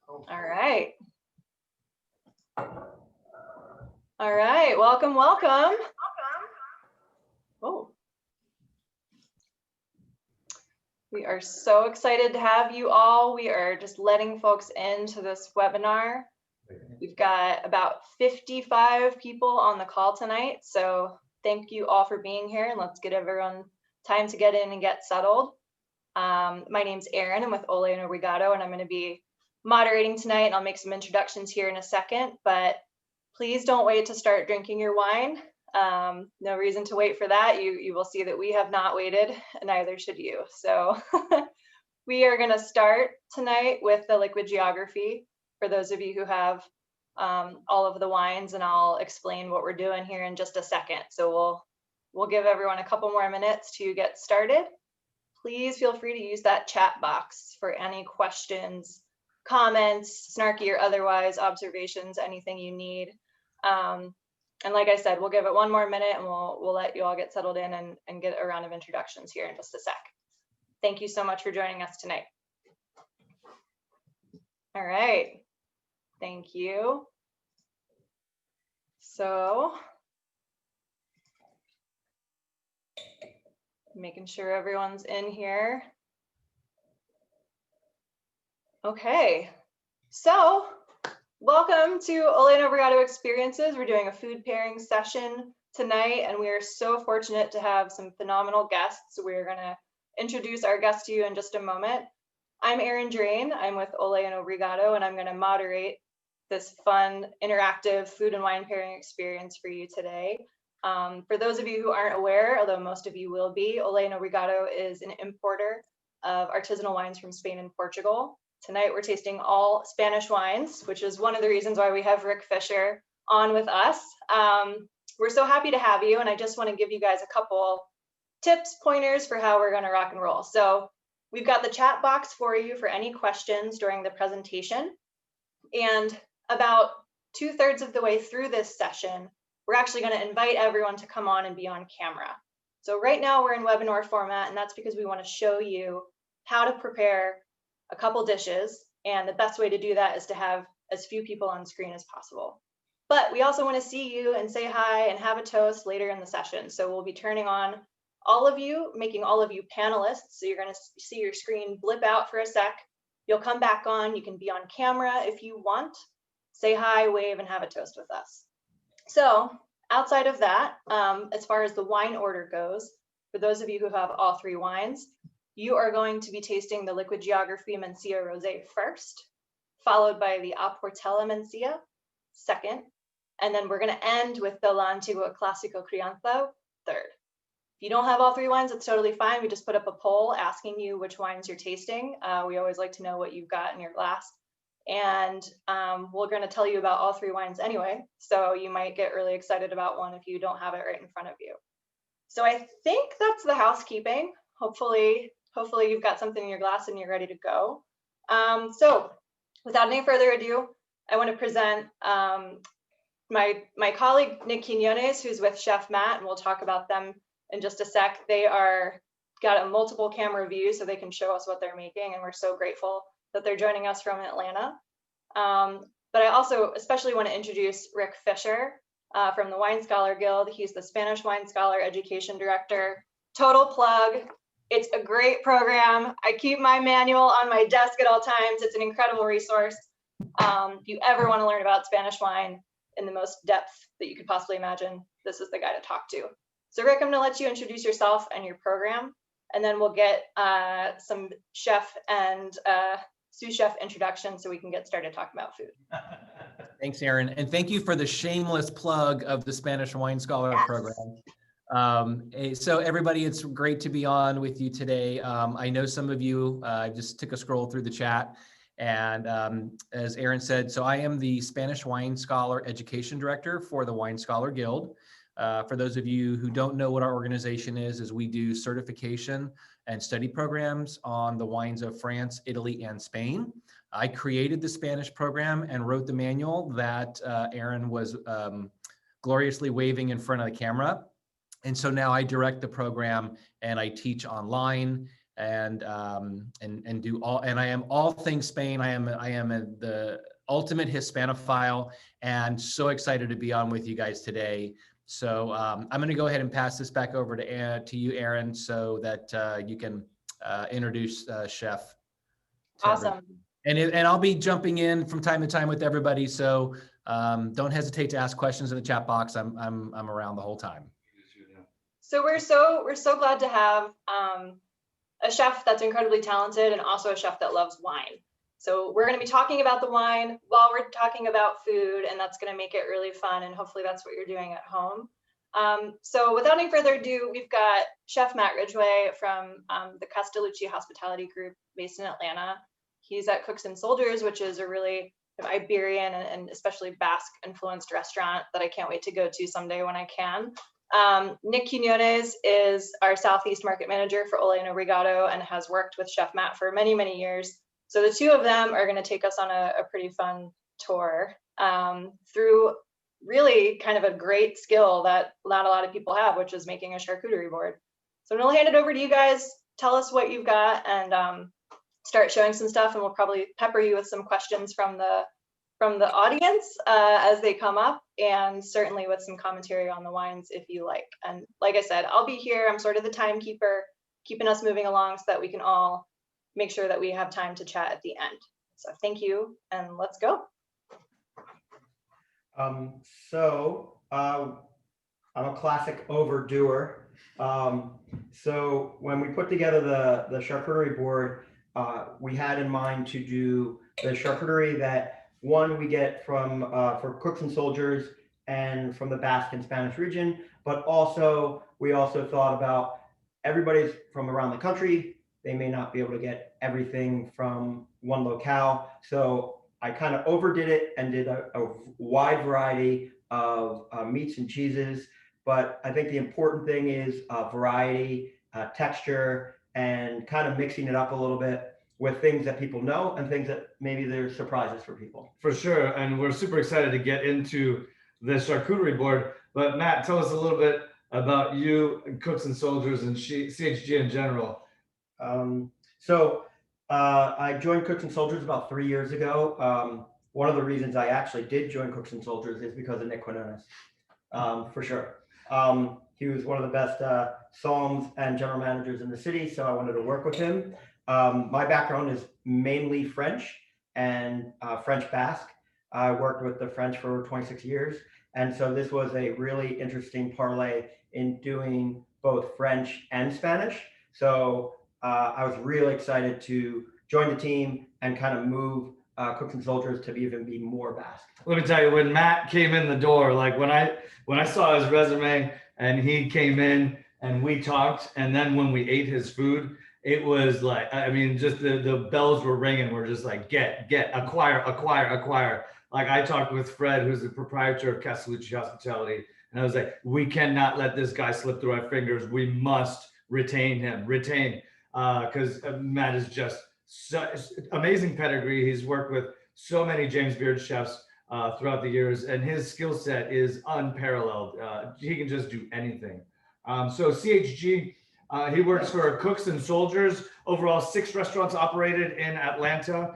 All right. All right. Welcome, welcome. Oh. We are so excited to have you all. We are just letting folks into this webinar. We've got about 55 people on the call tonight. So thank you all for being here, and let's get everyone time to get in and get settled. My name's Erin. I'm with Ole and Obrigado, and I'm going to be moderating tonight, and I'll make some introductions here in a second, but please don't wait to start drinking your wine. No reason to wait for that. You will see that we have not waited, and neither should you. So we are going to start tonight with the liquid geography for those of you who have all of the wines, and I'll explain what we're doing here in just a second. So we'll give everyone a couple more minutes to get started. Please feel free to use that chat box for any questions, comments, snarky or otherwise, observations, anything you need. And like I said, we'll give it one more minute, and we'll let you all get settled in and get a round of introductions here in just a sec. Thank you so much for joining us tonight. All right, thank you. So, making sure everyone's in here. Okay, so welcome to Ole and Obrigado Experiences. We're doing a food pairing session tonight, and we are so fortunate to have some phenomenal guests. We're gonna introduce our guest to you in just a moment. I'm Erin Drain. I'm with Ole and Obrigado, and I'm gonna moderate this fun, interactive food and wine pairing experience for you today. For those of you who aren't aware, although most of you will be, Ole and Obrigado is an importer of artisanal wines from Spain and Portugal. Tonight we're tasting all Spanish wines, which is one of the reasons why we have Rick Fisher on with us. We're so happy to have you, and I just want to give you guys a couple tips, pointers for how we're going to rock and roll. So we've got the chat box for you for any questions during the presentation, and about 2/3 of the way through this session, we're actually going to invite everyone to come on and be on camera. So right now we're in webinar format, and that's because we want to show you how to prepare a couple dishes, and the best way to do that is to have as few people on screen as possible. But we also want to see you and say hi and have a toast later in the session. So we'll be turning on all of you, making all of you panelists. So you're going to see your screen blip out for a sec. You'll come back on. You can be on camera if you want. Say hi, wave, and have a toast with us. So outside of that, as far as the wine order goes, for those of you who have all three wines, you are going to be tasting the Liquid Geography Mencia Rosé first, followed by the A Portela Mencia second, and then we're going to end with the La Antigua Clásico Crianza third. If you don't have all three wines, it's totally fine. We just put up a poll asking you which wines you're tasting. We always like to know what you've got in your glass. And we're going to tell you about all three wines anyway, so you might get really excited about one if you don't have it right in front of you. So I think that's the housekeeping. Hopefully you've got something in your glass and you're ready to go. So without any further ado, I want to present my colleague Nick Quinones, who's with Chef Matt, and we'll talk about them in just a sec. They are got a multiple camera view so they can show us what they're making, and we're so grateful that they're joining us from Atlanta. But I also especially want to introduce Rick Fisher from the Wine Scholar Guild. He's the Spanish Wine Scholar Education Director. Total plug. It's a great program. I keep my manual on my desk at all times. It's an incredible resource. If you ever want to learn about Spanish wine in the most depth that you could possibly imagine, this is the guy to talk to. So Rick, I'm gonna let you introduce yourself and your program, and then we'll get some chef and sous chef introduction so we can get started talking about food. Thanks, Erin. And thank you for the shameless plug of the Spanish Wine Scholar program. So everybody, it's great to be on with you today. I know some of you just took a scroll through the chat, and as Erin said, so I am the Spanish Wine Scholar Education Director for the Wine Scholar Guild. For those of you who don't know what our organization is we do certification and study programs on the wines of France, Italy, and Spain. I created the Spanish program and wrote the manual that Erin was gloriously waving in front of the camera. And so now I direct the program and I teach online. and do all, and I am all things Spain. I am the ultimate Hispanophile, and so excited to be on with you guys today. So I'm going to go ahead and pass this back over to you, Aaron, so that you can introduce Chef. Awesome. And I'll be jumping in from time to time with everybody. So don't hesitate to ask questions in the chat box. I'm around the whole time. So we're so glad to have a chef that's incredibly talented and also a chef that loves wine. So we're going to be talking about the wine while we're talking about food, and that's going to make it really fun. And hopefully that's what you're doing at home. So without any further ado, we've got Chef Matt Ridgway from the Castellucci Hospitality Group based in Atlanta. He's at Cooks and Soldiers, which is a really Iberian and especially Basque influenced restaurant that I can't wait to go to someday when I can. Nick Quinones is our Southeast Market Manager for Ole and Obrigado and has worked with Chef Matt for many, many years. So the two of them are going to take us on a pretty fun tour through really kind of a great skill that not a lot of people have, which is making a charcuterie board. So I'm going to hand it over to you guys. Tell us what you've got and start showing some stuff, and we'll probably pepper you with some questions from the audience as they come up, and certainly with some commentary on the wines if you like. And like I said, I'll be here. I'm sort of the timekeeper, keeping us moving along so that we can all make sure that we have time to chat at the end. So thank you, and let's go. I'm a classic overdoer. So when we put together the charcuterie board, we had in mind to do the charcuterie that we get from for Cooks and Soldiers and from the Basque and Spanish region, but also we also thought about everybody's from around the country. They may not be able to get everything from one locale. So I kind of overdid it and did a wide variety of meats and cheeses. But I think the important thing is variety, texture, and kind of mixing it up a little bit with things that people know and things that maybe they're surprises for people. For sure. And we're super excited to get into the charcuterie board. But Matt, tell us a little bit about you, Cooks and Soldiers, and CHG in general. I joined Cooks and Soldiers about 3 years ago. One of the reasons I actually did join Cooks and Soldiers is because of Nick Quinones, for sure. He was one of the best Psalms and general managers in the city, so I wanted to work with him. My background is mainly French and French Basque. I worked with the French for 26 years, and so this was a really interesting parlay in doing both French and Spanish. So I was really excited to join the team and kind of move Cooks and Soldiers to even be more Basque. Let me tell you, when Matt came in the door, like when I saw his resume and he came in and we talked, and then when we ate his food, it was like, I mean, just the bells were ringing. We're just like, get, acquire. Like I talked with Fred, who's the proprietor of Castellucci Hospitality, and I was like, we cannot let this guy slip through our fingers. We must retain him, because Matt is just such amazing pedigree. He's worked with so many James Beard chefs throughout the years, and his skill set is unparalleled. He can just do anything. So CHG, he works for Cooks and Soldiers. Overall, 6 restaurants operated in Atlanta.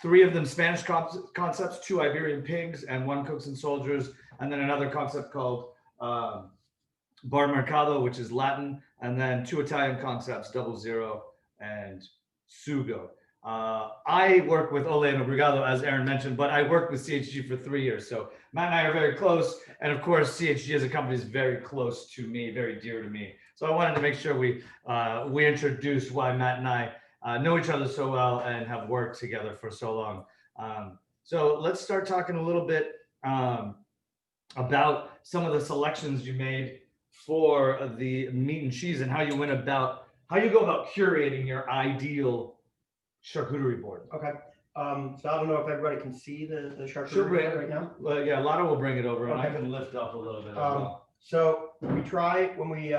3 of them Spanish concepts, 2 Iberian pigs, and 1 Cooks and Soldiers, and then another concept called Bar Mercado, which is Latin, and then 2 Italian concepts, Double Zero and Sugo. I work with Ole and Obrigado, as Aaron mentioned, but I worked with CHG for 3 years. So Matt and I are very close. And of course, CHG as a company is very close to me, very dear to me. So I wanted to make sure we introduced why Matt and I know each other so well and have worked together for so long. So let's start talking a little bit about some of the selections you made for the meat and cheese and how you go about curating your ideal charcuterie board. Okay. So I don't know if everybody can see the charcuterie board right now. Well, yeah, Lana will bring it over, and Okay. I can lift up a little bit as well. So we try when we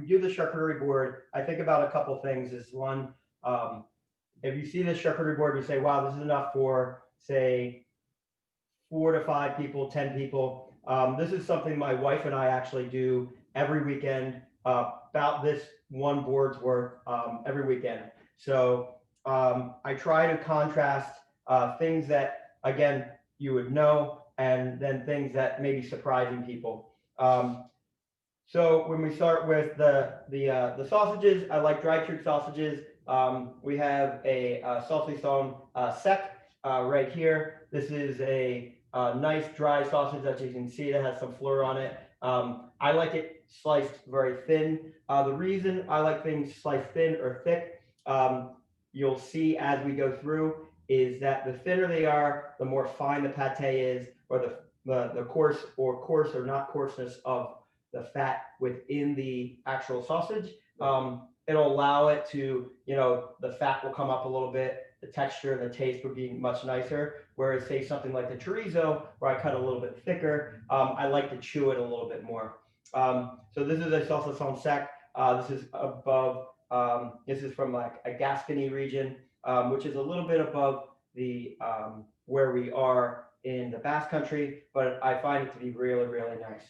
do the charcuterie board. I think about a couple things. Is one, if you see this charcuterie board, you say, "Wow, this is enough for say 4 to 5 people, 10 people." This is something my wife and I actually do every weekend. About this one board's worth every weekend. So I try to contrast things that, again, you would know, and then things that may be surprising people. So when we start with the sausages, I like dry cured sausages. We have a saucisson sec right here. This is a nice dry sausage that you can see that has some fleur on it. I like it sliced very thin. The reason I like things sliced thin or thick, you'll see as we go through, is that the thinner they are, the more fine the pate is, or the coarse or not coarseness of the fat within the actual sausage. It'll allow it to, the fat will come up a little bit, the texture and the taste would be much nicer. Whereas say something like the chorizo, where I cut a little bit thicker, I like to chew it a little bit more. So this is a saucisson sec. This is above, this is from like a Gascony region, which is a little bit above the where we are in the Basque Country, but I find it to be really, really nice.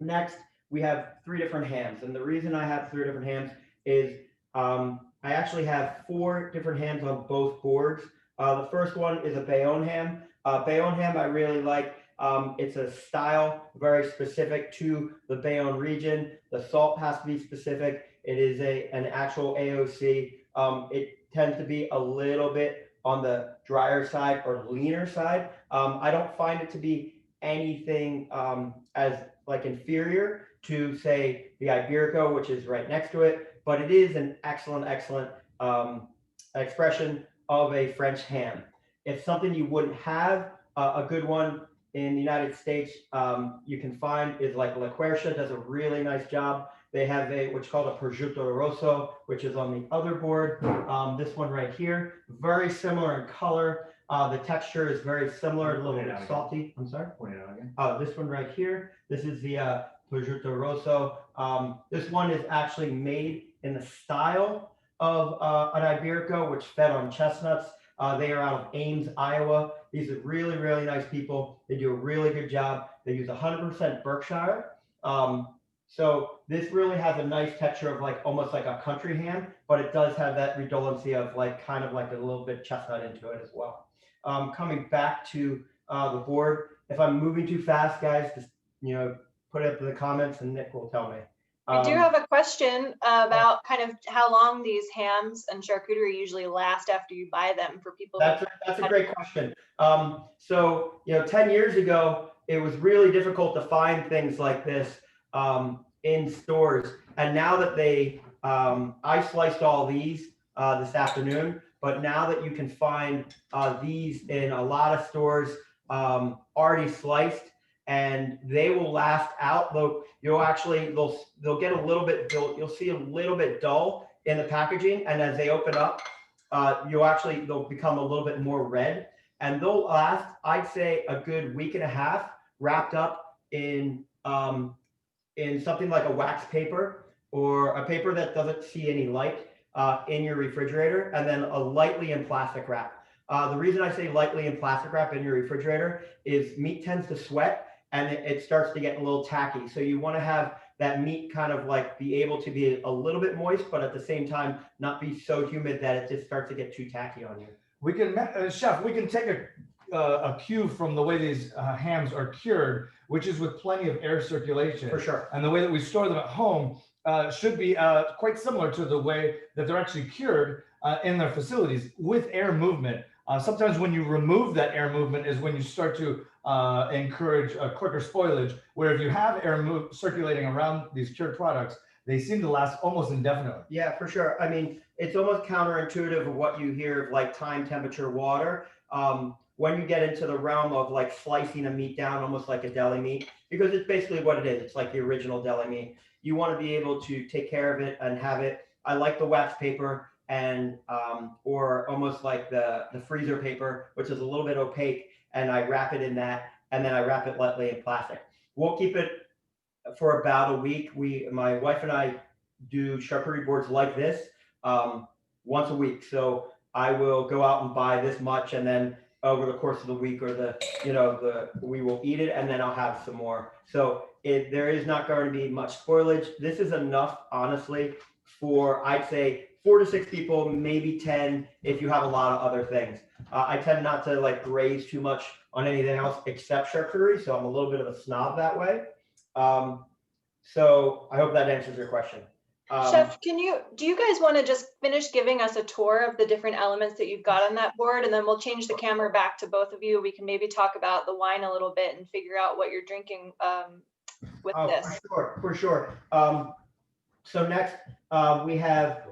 Next, we have 3 different hams. And the reason I have 3 different hams is I actually have 4 different hams on both boards. The first one is a Bayonne ham. Bayonne ham I really like. It's a style very specific to the Bayonne region. The salt has to be specific. It is an actual AOC. It tends to be a little bit on the drier side or leaner side. I don't find it to be anything as like inferior to say the Iberico, which is right next to it, but it is an excellent expression of a French ham. It's something you wouldn't have. A good one in the United States you can find is like La Quercia does a really nice job. They have what's called a prosciutto rosso, which is on the other board. This one right here, very similar in color. The texture is very similar, a little bit salty. I'm sorry? Point it out again. This one right here. This is the prosciutto rosso. This one is actually made in the style of an Iberico, which fed on chestnuts. They are out of Ames, Iowa. These are really, really nice people. They do a really good job. They use 100% Berkshire. So this really has a nice texture of like almost like a country ham, but it does have that redundancy of like kind of like a little bit chestnut into it as well. Coming back to the board, if I'm moving too fast, guys, just put it up in the comments and Nick will tell me. I do have a question about kind of how long these hams and charcuterie usually last after you buy them for people. That's a great question. So 10 years ago, it was really difficult to find things like this in stores. And now that I sliced all these this afternoon, but now that you can find these in a lot of stores already sliced, and they will last out. Though they'll get a little bit, you'll see a little bit dull in the packaging, and as they open up, they'll become a little bit more red, and they'll last, I'd say, a good week and a half, wrapped up in something like a wax paper or a paper that doesn't see any light in your refrigerator, and then a lightly in plastic wrap. The reason I say lightly in plastic wrap in your refrigerator is meat tends to sweat and it starts to get a little tacky. So you want to have that meat kind of like be able to be a little bit moist, but at the same time, not be so humid that it just starts to get too tacky on you. We can, Chef, we can take a cue from the way these hams are cured, which is with plenty of air circulation. For sure. And the way that we store them at home should be quite similar to the way that they're actually cured in their facilities with air movement. Sometimes when you remove that air movement is when you start to encourage a quicker spoilage, where if you have air circulating around these cured products, they seem to last almost indefinitely. Yeah, for sure. I mean, it's almost counterintuitive of what you hear of like time, temperature, water. When you get into the realm of like slicing a meat down, almost like a deli meat, because it's basically what it is. It's like the original deli meat. You want to be able to take care of it and have it. I like the wax paper and or almost like the freezer paper, which is a little bit opaque, and I wrap it in that, and then I wrap it lightly in plastic. We'll keep it for about a week. My wife and I do charcuterie boards like this once a week. So I will go out and buy this much, and then over the course of the week, or we will eat it and then I'll have some more. So there is not going to be much spoilage. This is enough, honestly, for I'd say 4 to 6 people, maybe 10 if you have a lot of other things. I tend not to like graze too much on anything else except charcuterie, so I'm a little bit of a snob that way. So I hope that answers your question. Chef, do you guys want to just finish giving us a tour of the different elements that you've got on that board, and then we'll change the camera back to both of you. We can maybe talk about the wine a little bit and figure out what you're drinking with this. For sure. So next we have,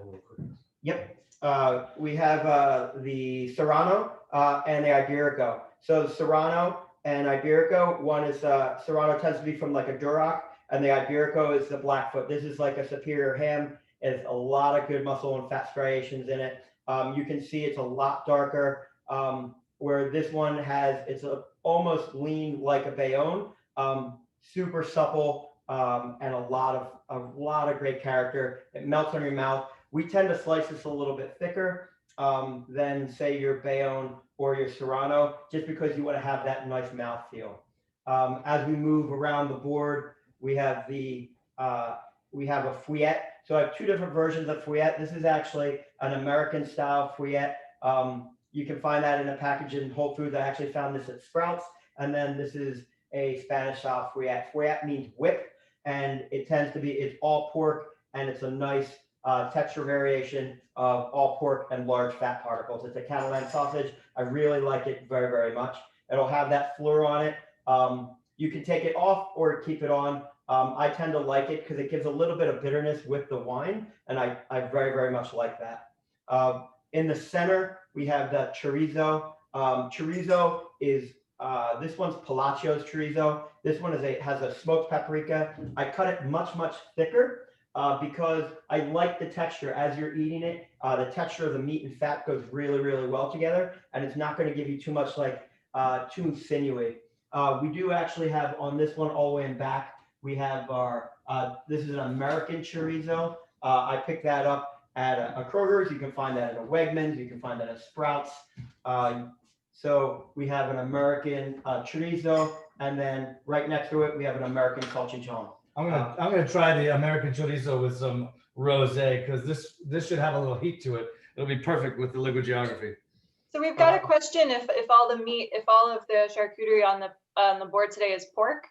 we have the Serrano and the Iberico. So the Serrano and Iberico, one is Serrano tends to be from like a Duroc, and the Iberico is the Blackfoot. This is like a superior ham. It's a lot of good muscle and fat striations in it. You can see it's a lot darker, where this one it's almost lean like a Bayonne, super supple, and a lot of great character. It melts on your mouth. We tend to slice this a little bit thicker than say your Bayonne or your Serrano, just because you want to have that nice mouthfeel. As we move around the board, we have a fouillette. So I have 2 different versions of fouillette. This is actually an American style fouillette. You can find that in a package in Whole Foods. I actually found this at Sprouts. And then this is a Spanish style fouillette. Fouillette means whip, and it's all pork, and it's a nice texture variation of all pork and large fat particles. It's a Catalan sausage. I really like it very, very much. It'll have that fleur on it. You can take it off or keep it on. I tend to like it because it gives a little bit of bitterness with the wine, and I very, very much like that. In the center, we have the chorizo. Chorizo is, this one's Palacios chorizo. This one has a smoked paprika. I cut it much, much thicker because I like the texture as you're eating it. The texture of the meat and fat goes really, really well together, and it's not going to give you too much too sinewy. We do actually have on this one all the way in back, we have this is an American chorizo. I picked that up at a Kroger's. You can find that at a Wegmans. You can find that at Sprouts. So we have an American chorizo, and then right next to it, we have an American salchichon. I'm gonna try the American chorizo with some rosé, because this should have a little heat to it. It'll be perfect with the liquid geography. So we've got a question: if all of the charcuterie on the board today is pork?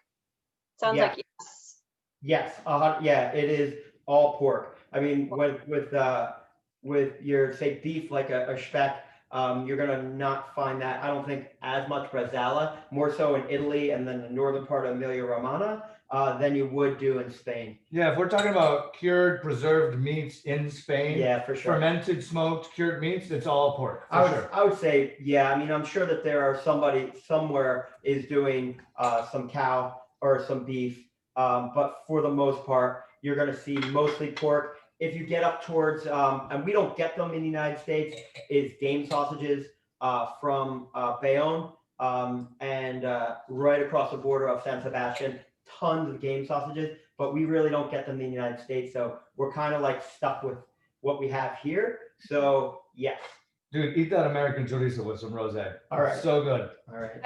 Sounds like yes. Yes, yeah, it is all pork. I mean, with your say beef like a speck, you're gonna not find that. I don't think as much bresaola, more so in Italy and then the northern part of Emilia Romagna, than you would do in Spain. Yeah, if we're talking about cured, preserved meats in Spain, yeah, for sure. Fermented, smoked, cured meats, it's all pork. I would say, yeah. I mean, I'm sure that there are somebody somewhere is doing some cow or some beef, but for the most part, you're going to see mostly pork. If you get up towards, and we don't get them in the United States, is game sausages from Bayonne, and right across the border of San Sebastian, tons of game sausages, but we really don't get them in the United States. So we're kind of like stuck with what we have here. So yes. Dude, eat that American chorizo with some rosé. All right. So good. All right.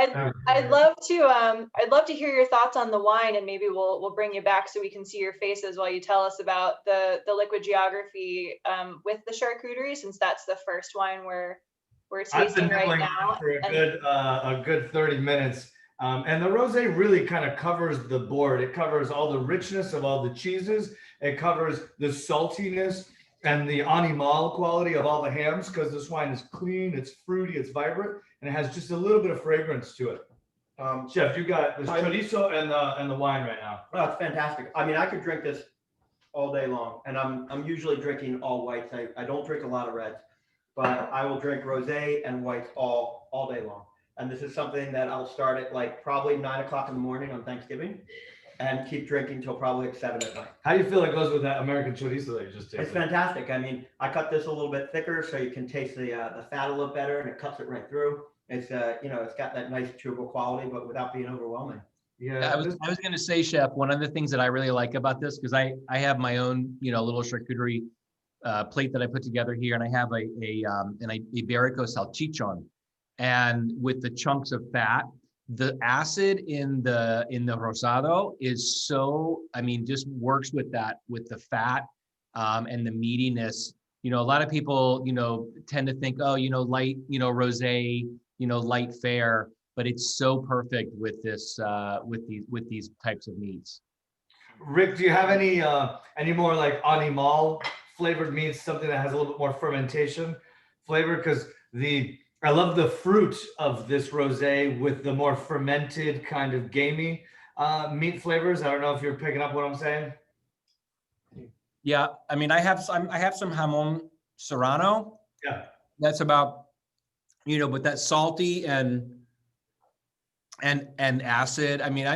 I'd love to hear your thoughts on the wine, and maybe we'll bring you back so we can see your faces while you tell us about the liquid geography with the charcuterie, since that's the first wine we're tasting right now. For a good 30 minutes. And the rosé really kind of covers the board. It covers all the richness of all the cheeses. It covers the saltiness and the animal quality of all the hams, because this wine is clean, it's fruity, it's vibrant, and it has just a little bit of fragrance to it. Chef, you got the chorizo and the wine right now. Oh, it's fantastic. I mean, I could drink this all day long, and I'm usually drinking all whites. I don't drink a lot of reds, but I will drink rosé and whites all day long. And this is something that I'll start at like probably 9 o'clock in the morning on Thanksgiving and keep drinking till probably like 7 at night. How do you feel it goes with that American chorizo that you just tasted? It's fantastic. I mean, I cut this a little bit thicker so you can taste the fat a little better, and it cuts it right through. It's it's got that nice chewable quality, but without being overwhelming. Yeah, I was going to say, Chef, one of the things that I really like about this, because I have my own little charcuterie plate that I put together here, and I have an Iberico salchichon. and with the chunks of fat. The acid in the rosado is so, I mean, just works with that, with the fat and the meatiness. You know, a lot of people, you know, tend to think, oh, you know, light, you know, rosé, you know, light fare, but it's so perfect with this, with these types of meats. Rick, do you have any more like animal flavored meats, something that has a little bit more fermentation flavor? Because I love the fruit of this rosé with the more fermented kind of gamey meat flavors. I don't know if you're picking up what I'm saying. Yeah, I mean, I have some jamón serrano. Yeah. That's about, you know, but that's salty and acid. I mean,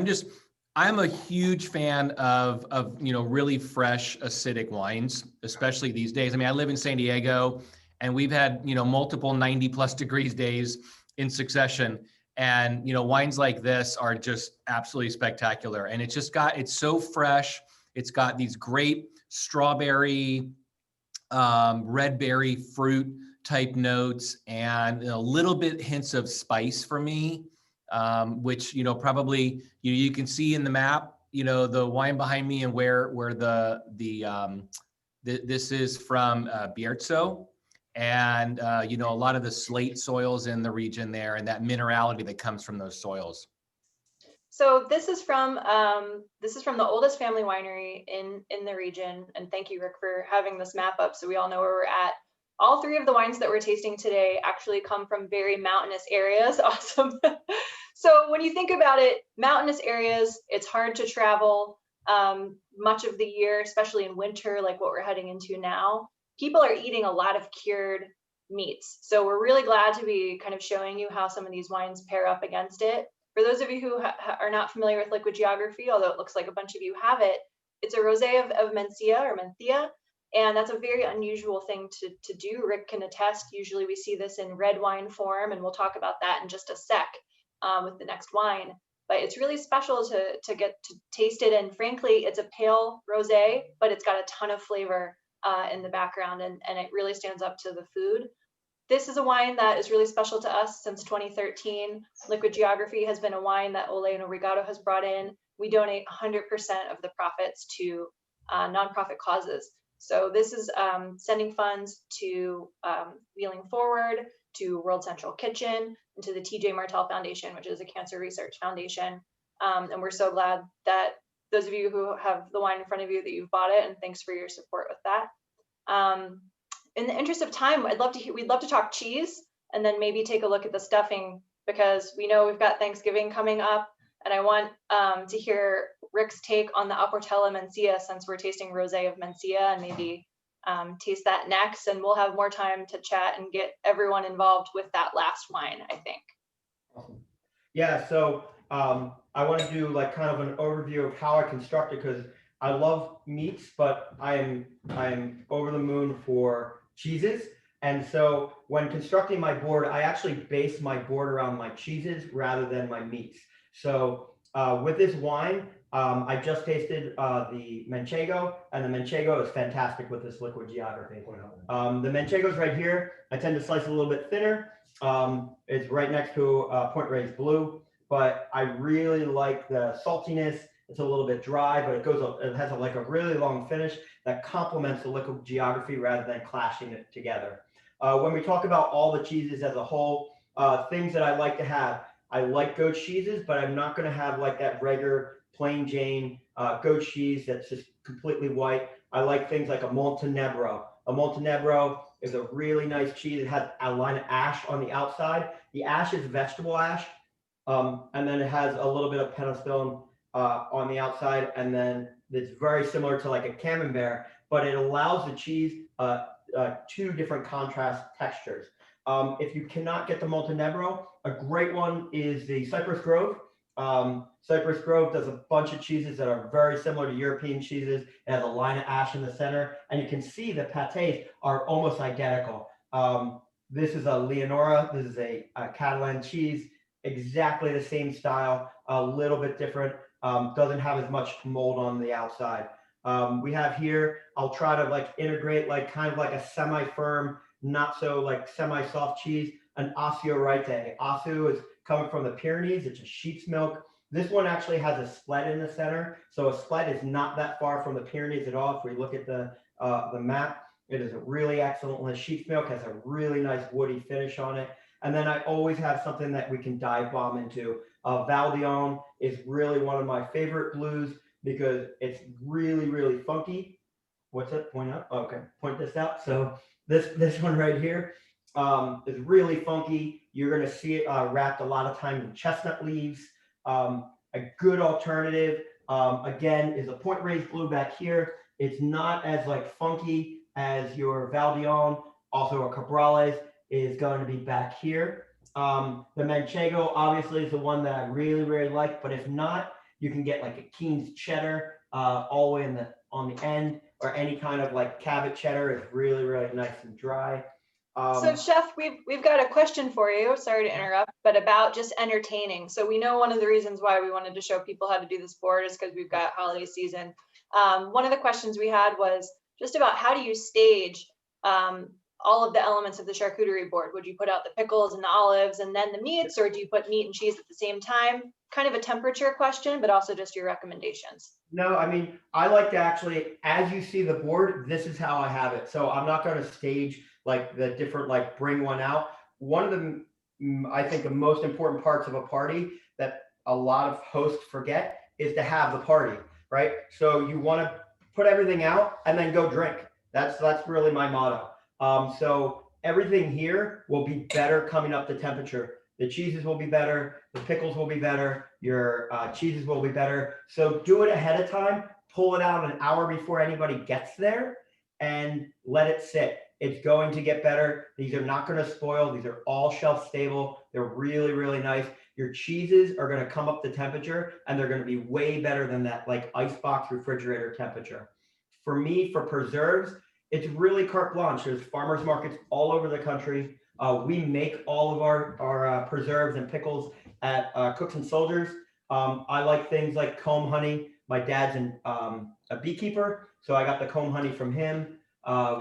I'm a huge fan of you know, really fresh acidic wines, especially these days. I mean, I live in San Diego, and we've had, you know, multiple 90+ degrees days in succession. And, you know, wines like this are just absolutely spectacular. And it's so fresh. It's got these great strawberry, red berry fruit type notes, and a little bit hints of spice for me, which, you know, probably you can see in the map, you know, the wine behind me, and where this is from Bierzo. And you know, a lot of the slate soils in the region there, and that minerality that comes from those soils. So this is from the oldest family winery in the region. And thank you, Rick, for having this map up so we all know where we're at. All three of the wines that we're tasting today actually come from very mountainous areas. Awesome. So when you think about it, mountainous areas, it's hard to travel much of the year, especially in winter, like what we're heading into now. People are eating a lot of cured meats. So we're really glad to be kind of showing you how some of these wines pair up against it. For those of you who are not familiar with liquid geography, although it looks like a bunch of you have it, it's a rosé of Mencia or Mencia, and that's a very unusual thing to do. Rick can attest. Usually we see this in red wine form, and we'll talk about that in just a sec with the next wine. But it's really special to get to taste it, and frankly, it's a pale rosé, but it's got a ton of flavor in the background, and it really stands up to the food. This is a wine that is really special to us since 2013. Liquid Geography has been a wine that Ole and Obrigado has brought in. We donate 100% of the profits to nonprofit causes. So this is sending funds to Wheeling Forward, to World Central Kitchen, and to the TJ Martell Foundation, which is a cancer research foundation. And we're so glad that those of you who have the wine in front of you, that you've bought it, and thanks for your support with that. In the interest of time, we'd love to talk cheese, and then maybe take a look at the stuffing, because we know we've got Thanksgiving coming up, and I want to hear Rick's take on the Aportella Mencia, since we're tasting rosé of Mencia, and maybe taste that next, and we'll have more time to chat and get everyone involved with that last wine, I think. Awesome. Yeah, so I want to do like kind of an overview of how I construct it, because I love meats, but I'm over the moon for cheeses. And so when constructing my board, I actually base my board around my cheeses rather than my meats. So with this wine, I just tasted the Manchego, and the Manchego is fantastic with this liquid geography. The Manchego's right here. I tend to slice a little bit thinner. It's right next to Point Reyes Blue, but I really like the saltiness. It's a little bit dry, but it has like a really long finish that complements the liquid geography rather than clashing it together. When we talk about all the cheeses as a whole, things that I like to have, I like goat cheeses, but I'm not going to have like that regular plain Jane goat cheese that's just completely white. I like things like a Montenegro. A Montenegro is a really nice cheese. It has a line of ash on the outside. The ash is vegetable ash, and then it has a little bit of penicillin on the outside, and then it's very similar to like a camembert, but it allows the cheese two different contrast textures. If you cannot get the Montenegro, a great one is the Cypress Grove. Cypress Grove does a bunch of cheeses that are very similar to European cheeses. It has a line of ash in the center, and you can see the patés are almost identical. This is a Leonora. This is a Catalan cheese, exactly the same style, a little bit different. Doesn't have as much mold on the outside. We have here, I'll try to like integrate like kind of like a semi-firm, not so like semi-soft cheese. an osteorite. Osu is coming from the Pyrenees. It's a sheep's milk. This one actually has a splet in the center. So a splet is not that far from the Pyrenees at all. If we look at the map, it is a really excellent one. Sheep's milk has a really nice woody finish on it. And then I always have something that we can dive bomb into. Valdion is really one of my favorite blues because it's really, really funky. What's it? Point up? Okay, point this out. So this one right here is really funky. You're gonna see it wrapped a lot of time in chestnut leaves. A good alternative, again, is a point raised blue back here. It's not as like funky as your Valdion. Also a Cabrales is going to be back here. The Manchego obviously is the one that I really, really like, but if not, you can get like a Keen's cheddar all the way on the end, or any kind of like Cabot cheddar. It's really, really nice and dry. So Chef, we've got a question for you. Sorry to interrupt, but about just entertaining. So we know one of the reasons why we wanted to show people how to do this board is because we've got holiday season. One of the questions we had was just about how do you stage all of the elements of the charcuterie board? Would you put out the pickles and the olives and then the meats, or do you put meat and cheese at the same time? Kind of a temperature question, but also just your recommendations. No, I mean, I like to actually, as you see the board, this is how I have it. So I'm not going to stage like the different, like bring one out. One of the, I think the most important parts of a party that a lot of hosts forget is to have the party, right? So you want to put everything out and then go drink. That's really my motto. So everything here will be better coming up the temperature. The cheeses will be better. The pickles will be better. Your cheeses will be better. So do it ahead of time. Pull it out an hour before anybody gets there and let it sit. It's going to get better. These are not going to spoil. These are all shelf stable. They're really, really nice. Your cheeses are going to come up the temperature and they're going to be way better than that like icebox refrigerator temperature. For me, for preserves, it's really carte blanche. There's farmers markets all over the country. We make all of our preserves and pickles at Cooks and Soldiers. I like things like comb honey. My dad's a beekeeper, so I got the comb honey from him.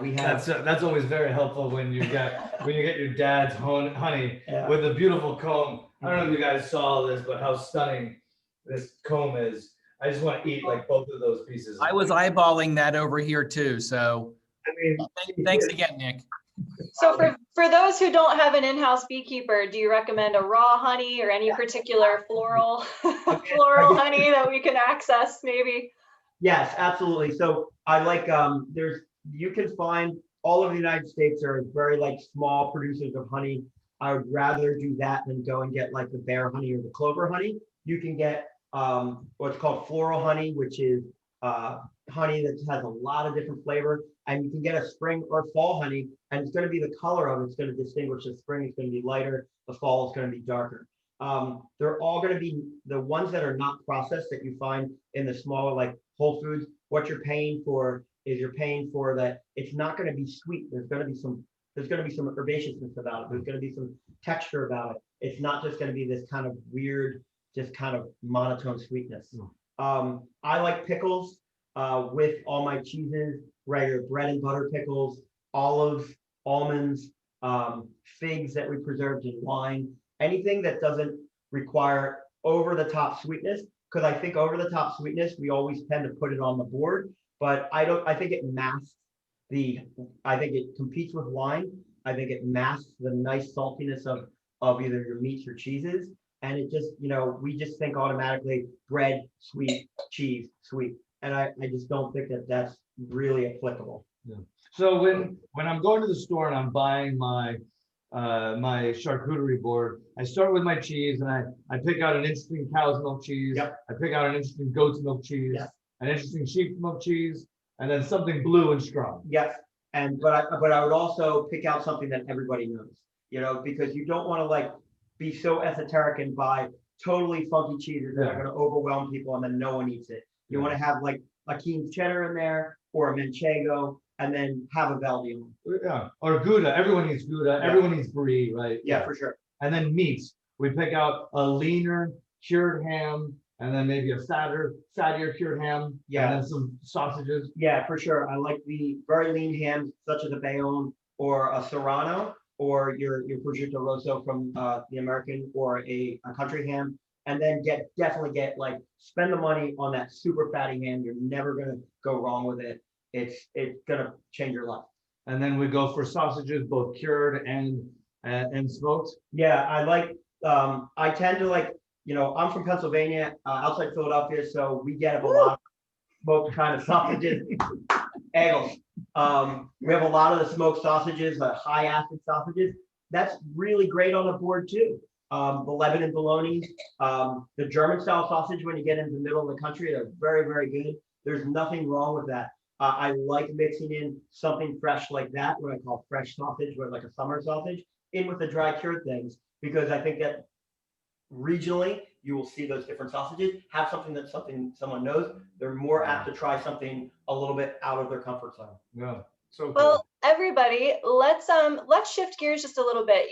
We have That's always very helpful when you get your dad's honey with a beautiful comb. I don't know if you guys saw this, but how stunning this comb is. I just want to eat like both of those pieces. I was eyeballing that over here too. So I mean, thanks again, Nick. So for those who don't have an in-house beekeeper, do you recommend a raw honey or any particular floral honey that we can access maybe? Yes, absolutely. So I like you can find all over the United States are very like small producers of honey. I would rather do that than go and get like the bear honey or the clover honey. You can get what's called floral honey, which is honey that has a lot of different flavor, and you can get a spring or fall honey, and it's going to be the color of it. It's going to distinguish. The spring is going to be lighter, the fall is going to be darker. They're all going to be the ones that are not processed that you find in the smaller like Whole Foods. What you're paying for is you're paying for that. It's not going to be sweet. There's going to be some herbaceousness about it. There's going to be some texture about it. It's not just going to be this kind of weird, just kind of monotone sweetness. I like pickles with all my cheeses, regular bread and butter pickles, olives, almonds, figs that we preserved in wine, anything that doesn't require over the top sweetness. Because I think over the top sweetness, we always tend to put it on the board, but I think it masks I think it competes with wine. I think it masks the nice saltiness of either your meats or cheeses. And it just, we just think automatically bread, sweet, cheese, sweet. And I just don't think that that's really applicable. Yeah. So when I'm going to the store and I'm buying my my charcuterie board, I start with my cheese and I pick out an interesting cow's milk cheese. Yep. I pick out an interesting goat's milk cheese, Yes. an interesting sheep's milk cheese, and then something blue and strong. Yes. But I would also pick out something that everybody knows, because you don't want to like be so esoteric and buy totally funky cheeses that are going to overwhelm people and then no one eats it. You want to have like a Keen's cheddar in there or a Manchego, and then have a Valdion. Yeah, or Gouda. Everyone eats Gouda. Yeah. Everyone eats brie, right? Yeah, for sure. And then meats. We pick out a leaner cured ham, and then maybe a fattier cured ham. Yeah. And then some sausages. Yeah, for sure. I like the very lean hams, such as a Bayonne or a Serrano. or your prosciutto rosso from the American, or a country ham, and then definitely get like, spend the money on that super fatty ham. You're never gonna go wrong with it. It's gonna change your life. And then we go for sausages, both cured and smoked. Yeah, I like, I tend to like, I'm from Pennsylvania, outside Philadelphia, so we get a lot of smoked kind of sausages. Eggs. We have a lot of the smoked sausages, the high acid sausages. That's really great on the board too. The Lebanon bologna, the German style sausage, when you get into the middle of the country, they're very, very good. There's nothing wrong with that. I like mixing in something fresh like that, what I call fresh sausage, or like a summer sausage, in with the dry cured things, because I think that regionally you will see those different sausages have something that someone knows. They're more apt to try something a little bit out of their comfort zone. Yeah. So cool. Well, everybody, let's shift gears just a little bit.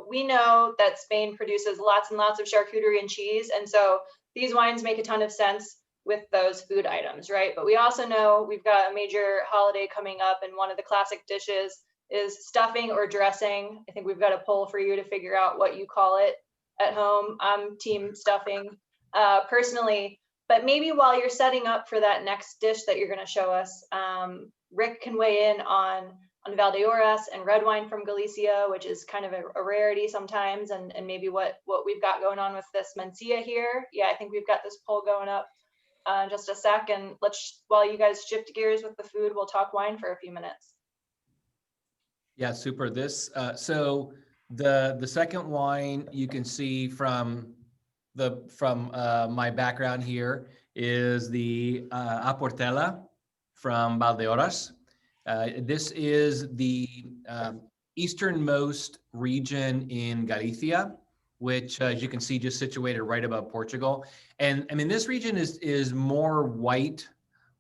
We know that Spain produces lots and lots of charcuterie and cheese, and so these wines make a ton of sense with those food items, right? But we also know we've got a major holiday coming up, and one of the classic dishes is stuffing or dressing. I think we've got a poll for you to figure out what you call it at home. I'm team stuffing personally, but maybe while you're setting up for that next dish that you're going to show us, Rick can weigh in on Valdeorras and red wine from Galicia, which is kind of a rarity sometimes, and maybe what we've got going on with this Mencia here. Yeah, I think we've got this poll going up in just a sec, and while you guys shift gears with the food, we'll talk wine for a few minutes. Yeah, super. So the second wine you can see from my background here is the Aportela from Valdeorras. This is the easternmost region in Galicia, which, as you can see, just situated right above Portugal. And I mean, this region is more white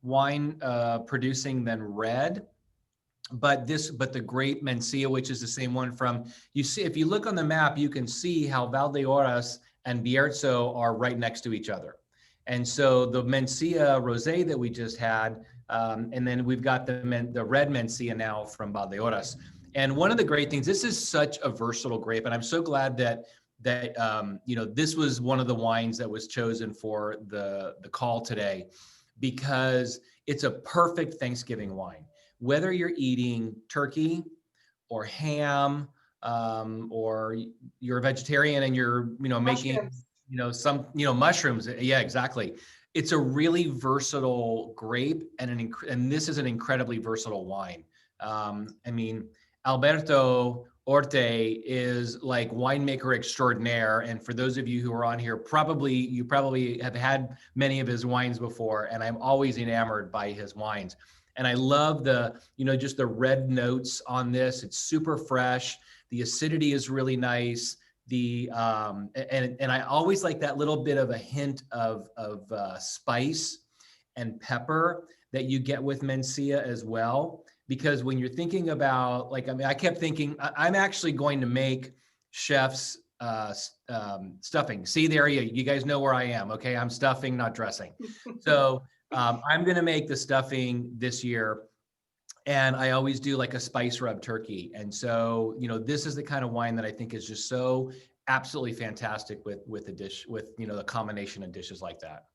wine producing than red. But the grape Mencia, which is the same one if you look on the map, you can see how Valdeorras and Bierzo are right next to each other. And so the Mencia Rosé that we just had, and then we've got the red Mencia now from Valdeorras. And one of the great things, this is such a versatile grape, and I'm so glad that this was one of the wines that was chosen for the call today, because it's a perfect Thanksgiving wine. Whether you're eating turkey or ham, or you're a vegetarian and you're, making, mushrooms. Yeah, exactly. It's a really versatile grape, and this is an incredibly versatile wine. I mean, Alberto Orte is like winemaker extraordinaire. And for those of you who are on here, you probably have had many of his wines before, and I'm always enamored by his wines. And I love just the red notes on this. It's super fresh. The acidity is really nice. And I always like that little bit of a hint of spice and pepper that you get with Mencia as well. Because when you're thinking about, I kept thinking, I'm actually going to make chef's stuffing. See, there you guys know where I am. Okay, I'm stuffing, not dressing. So I'm going to make the stuffing this year, and I always do like a spice rub turkey. And so, this is the kind of wine that I think is just so absolutely fantastic with a dish, with, the combination of dishes like that.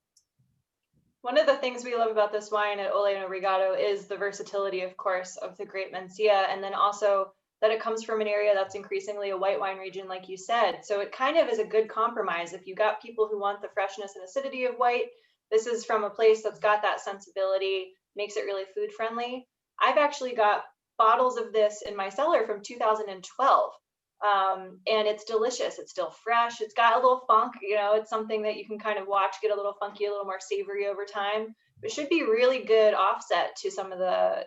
One of the things we love about this wine at Ole Obrigado is the versatility, of course, of the grape Mencia, and then also that it comes from an area that's increasingly a white wine region, like you said. So it kind of is a good compromise. If you got people who want the freshness and acidity of white, this is from a place that's got that sensibility, makes it really food friendly. I've actually got bottles of this in my cellar from 2012. And it's delicious. It's still fresh. It's got a little funk, it's something that you can kind of watch get a little funky, a little more savory over time. It should be really good offset to some of the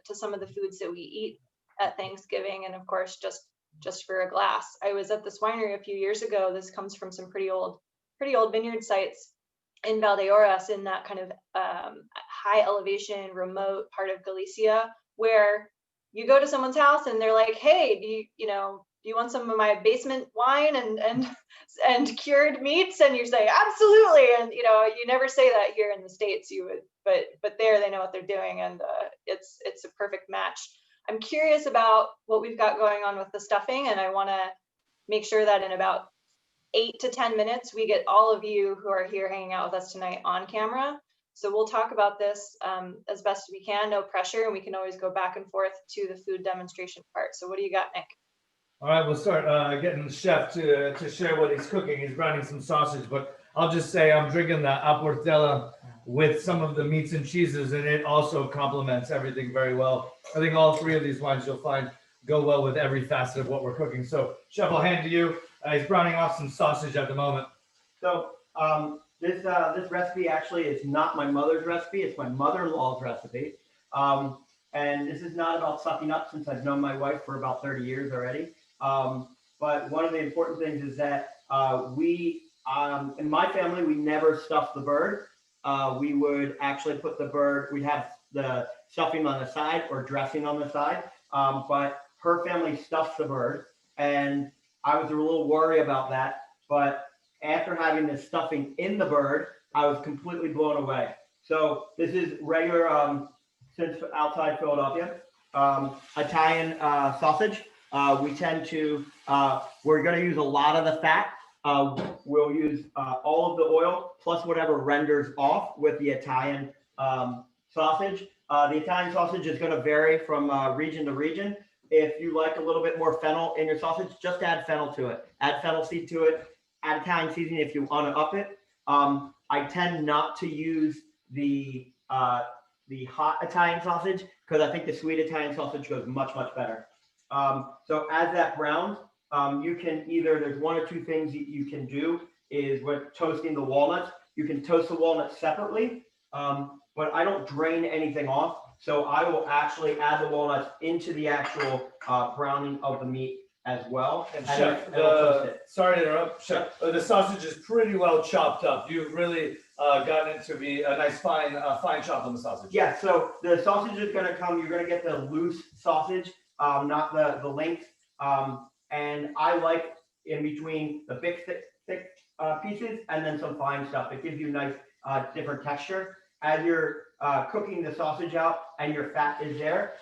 foods that we eat at Thanksgiving. And of course, just for a glass. I was at this winery a few years ago. This comes from some pretty old vineyard sites in Valdeorras, in that kind of high elevation, remote part of Galicia, where you go to someone's house and they're like, hey, do you want some of my basement wine and cured meats? And you say, absolutely. And you never say that here in the States, you would, but there they know what they're doing, and it's a perfect match. I'm curious about what we've got going on with the stuffing, and I want to make sure that in about 8 to 10 minutes, we get all of you who are here hanging out with us tonight on camera. So we'll talk about this as best we can, no pressure, and we can always go back and forth to the food demonstration part. So what do you got, Nick? All right, we'll start getting the chef to share what he's cooking. He's browning some sausage, but I'll just say I'm drinking the Apportella with some of the meats and cheeses, and it also complements everything very well. I think all three of these wines you'll find go well with every facet of what we're cooking. So, Chef, I'll hand to you. He's browning off some sausage at the moment. So this recipe actually is not my mother's recipe. It's my mother-in-law's recipe. And this is not about sucking up, since I've known my wife for about 30 years already. But one of the important things is that in my family, we never stuffed the bird. We would actually put the bird, we'd have the stuffing on the side or dressing on the side. But her family stuffs the bird, and I was a little worried about that. But after having the stuffing in the bird, I was completely blown away. So this is regular, since outside Philadelphia, Italian sausage. We tend to, we're going to use a lot of the fat. We'll use all of the oil plus whatever renders off with the Italian sausage. The Italian sausage is going to vary from region to region. If you like a little bit more fennel in your sausage, just add fennel to it. Add fennel seed to it. Add Italian seasoning if you want to up it. I tend not to use the hot Italian sausage because I think the sweet Italian sausage goes much, much better. So as that browns, you can either, there's one or two things you can do is with toasting the walnuts. You can toast the walnuts separately, but I don't drain anything off. So I will actually add the walnuts into the actual browning of the meat as well. And Chef, sorry to interrupt, Chef, the sausage is pretty well chopped up. You've really gotten it to be a nice fine chop on the sausage. Yeah, so the sausage is going to come, you're going to get the loose sausage, not the length. And I like in between the big thick pieces and then some fine stuff. It gives you a nice different texture. As you're cooking the sausage out and your fat is there,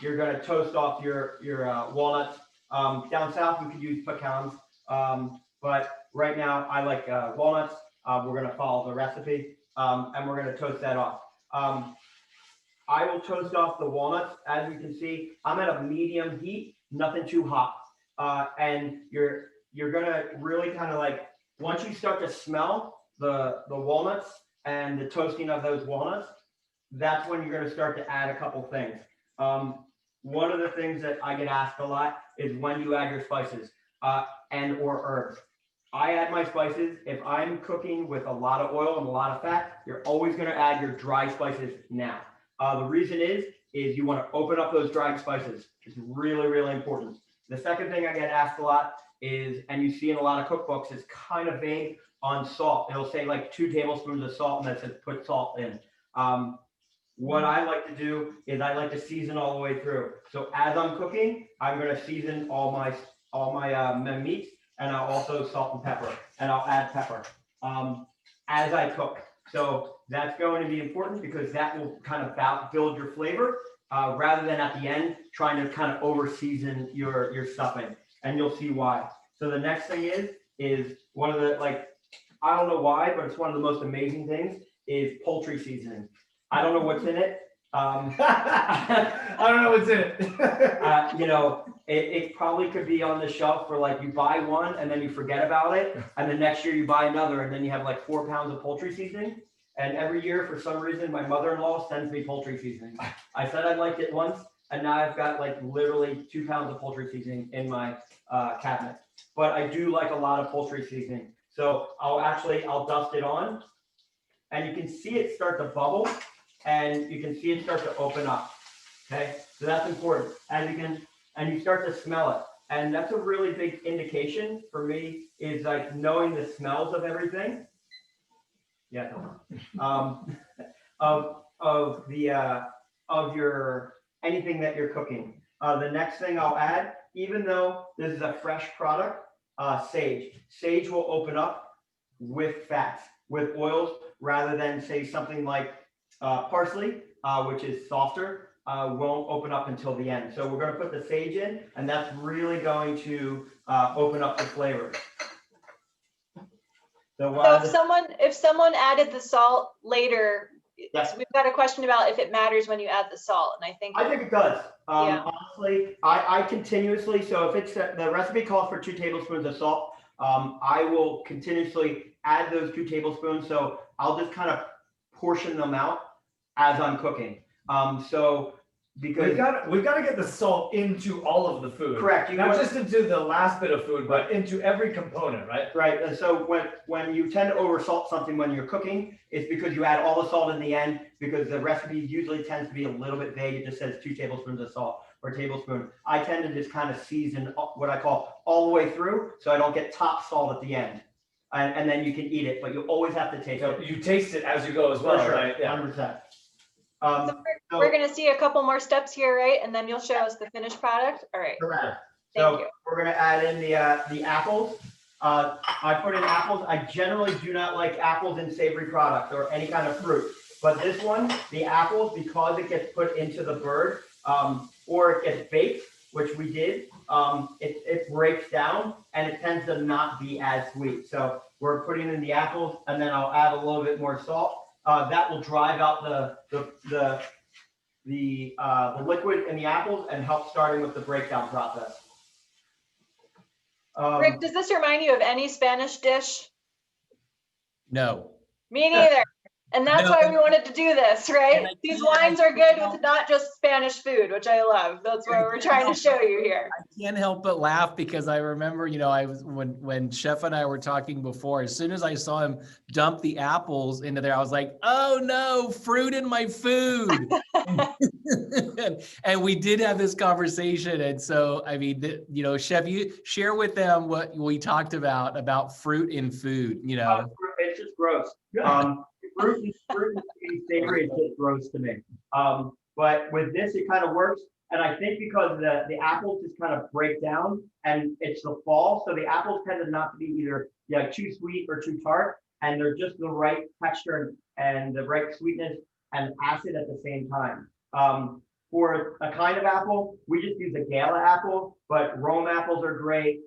you're going to toast off your walnuts. Down south, we could use pecans, but right now I like walnuts. We're going to follow the recipe, and we're going to toast that off. I will toast off the walnuts. As you can see, I'm at a medium heat, nothing too hot. And you're going to really kind of like, once you start to smell the walnuts and the toasting of those walnuts, that's when you're going to start to add a couple things. One of the things that I get asked a lot is when you add your spices and or herbs. I add my spices. If I'm cooking with a lot of oil and a lot of fat, you're always going to add your dry spices now. The reason is you want to open up those dried spices. It's really, really important. The second thing I get asked a lot is, and you see in a lot of cookbooks, is kind of vague on salt. It'll say like 2 tablespoons of salt, and that says put salt in. What I like to do is I like to season all the way through. So as I'm cooking, I'm going to season all my meats, and I'll also salt and pepper, and I'll add pepper as I cook. So that's going to be important because that will kind of build your flavor rather than at the end trying to kind of over season your stuffing, and you'll see why. So the next thing is one of the, like, I don't know why, but it's one of the most amazing things is poultry seasoning. I don't know what's in it. I don't know what's in it. You know, it probably could be on the shelf for like you buy one and then you forget about it. And the next year you buy another and then you have like 4 pounds of poultry seasoning. And every year, for some reason, my mother-in-law sends me poultry seasoning. I said I liked it once, and now I've got like literally 2 pounds of poultry seasoning in my cabinet. But I do like a lot of poultry seasoning. So I'll dust it on, and you can see it start to bubble. And you can see it start to open up. Okay, so that's important. And you start to smell it. And that's a really big indication for me is like knowing the smells of everything. Yeah. Of your anything that you're cooking. The next thing I'll add, even though this is a fresh product, sage. Sage will open up with fats, with oils, rather than say something like parsley, which is softer. won't open up until the end. So we're going to put the sage in, and that's really going to open up the flavors. So if someone added the salt later, yes. we've got a question about if it matters when you add the salt, and I think it does. Yeah. Honestly, I continuously, so if it's the recipe calls for 2 tablespoons of salt, I will continuously add those 2 tablespoons. So I'll just kind of portion them out as I'm cooking. So because we've got to get the salt into all of the food. Correct. Not just into the last bit of food, but into every component, right? Right. And so when you tend to over salt something when you're cooking, it's because you add all the salt in the end, because the recipe usually tends to be a little bit vague. It just says 2 tablespoons of salt or a tablespoon. I tend to just kind of season what I call all the way through, so I don't get top salt at the end. And then you can eat it, but you always have to taste it. You taste it as you go as well, sure. right? Yeah. 100%. we're going to see a couple more steps here, right? And then you'll show us the finished product. All right. Correct. Thank So you. we're going to add in the apples. I put in apples. I generally do not like apples in savory products or any kind of fruit. But this one, the apples, because it gets put into the bird or it gets baked, which we did, it breaks down and it tends to not be as sweet. So we're putting in the apples, and then I'll add a little bit more salt. That will drive out the liquid in the apples and help starting with the breakdown process. Rick, does this remind you of any Spanish dish? No. Me neither. And that's No. why we wanted to do this, right? And These wines are good with not just Spanish food, which I love. That's what we're trying to show you here. I can't help but laugh because I remember, I was when Chef and I were talking before, as soon as I saw him dump the apples into there, I was like, oh no, fruit in my food. and we did have this conversation. And so, I mean, Chef, you share with them what we talked about fruit in food, It's just gross. Fruit and savory is just gross to me. But with this, it kind of works. And I think because the apples just kind of break down and it's the fall, so the apples tend to not to be either too sweet or too tart, and they're just the right texture and the right sweetness and acid at the same time. For a kind of apple, we just use a Gala apple, but Rome apples are great.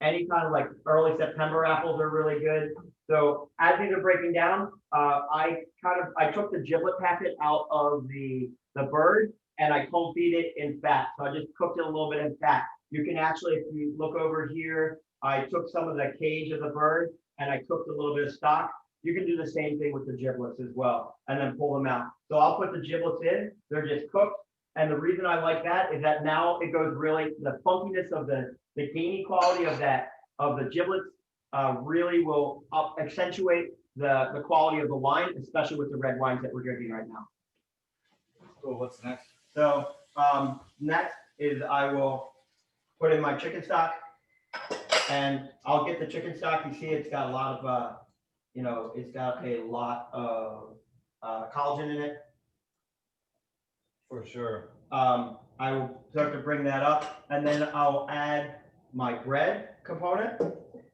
Any kind of like early September apples are really good. So as these are breaking down, I took the giblet packet out of the bird and I cold feed it in fat. So I just cooked it a little bit in fat. You can actually, if you look over here, I took some of the cage of the bird and I cooked a little bit of stock. You can do the same thing with the giblets as well and then pull them out. So I'll put the giblets in, they're just cooked. And the reason I like that is that now it goes really, the funkiness of the gamey quality of the giblets really will accentuate the quality of the wine, especially with the red wines that we're drinking right now. Cool. What's next? So next is I will put in my chicken stock, and I'll get the chicken stock. You see, it's got a lot of, it's got a lot of collagen in it. For sure. I will start to bring that up, and then I'll add my bread component.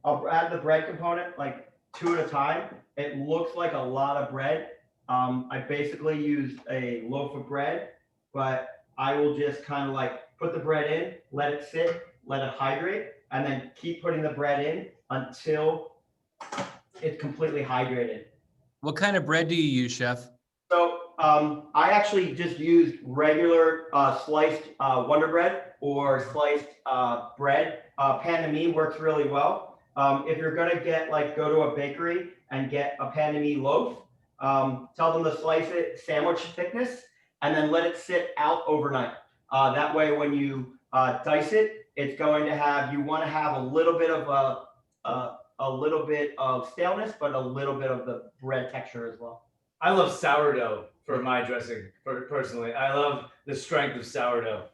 I'll add the bread component like 2 at a time. It looks like a lot of bread. I basically used a loaf of bread, but I will just kind of like put the bread in, let it sit, let it hydrate, and then keep putting the bread in until it's completely hydrated. What kind of bread do you use, Chef? So I actually just used regular sliced Wonder Bread or sliced bread. Pan de mie works really well. If you're gonna go to a bakery and get a pan de mie loaf, tell them to slice it sandwich thickness and then let it sit out overnight. That way, when you dice it, it's going to have, you want to have a little bit of staleness, but a little bit of the bread texture as well. I love sourdough for my dressing. Personally, I love the strength of sourdough.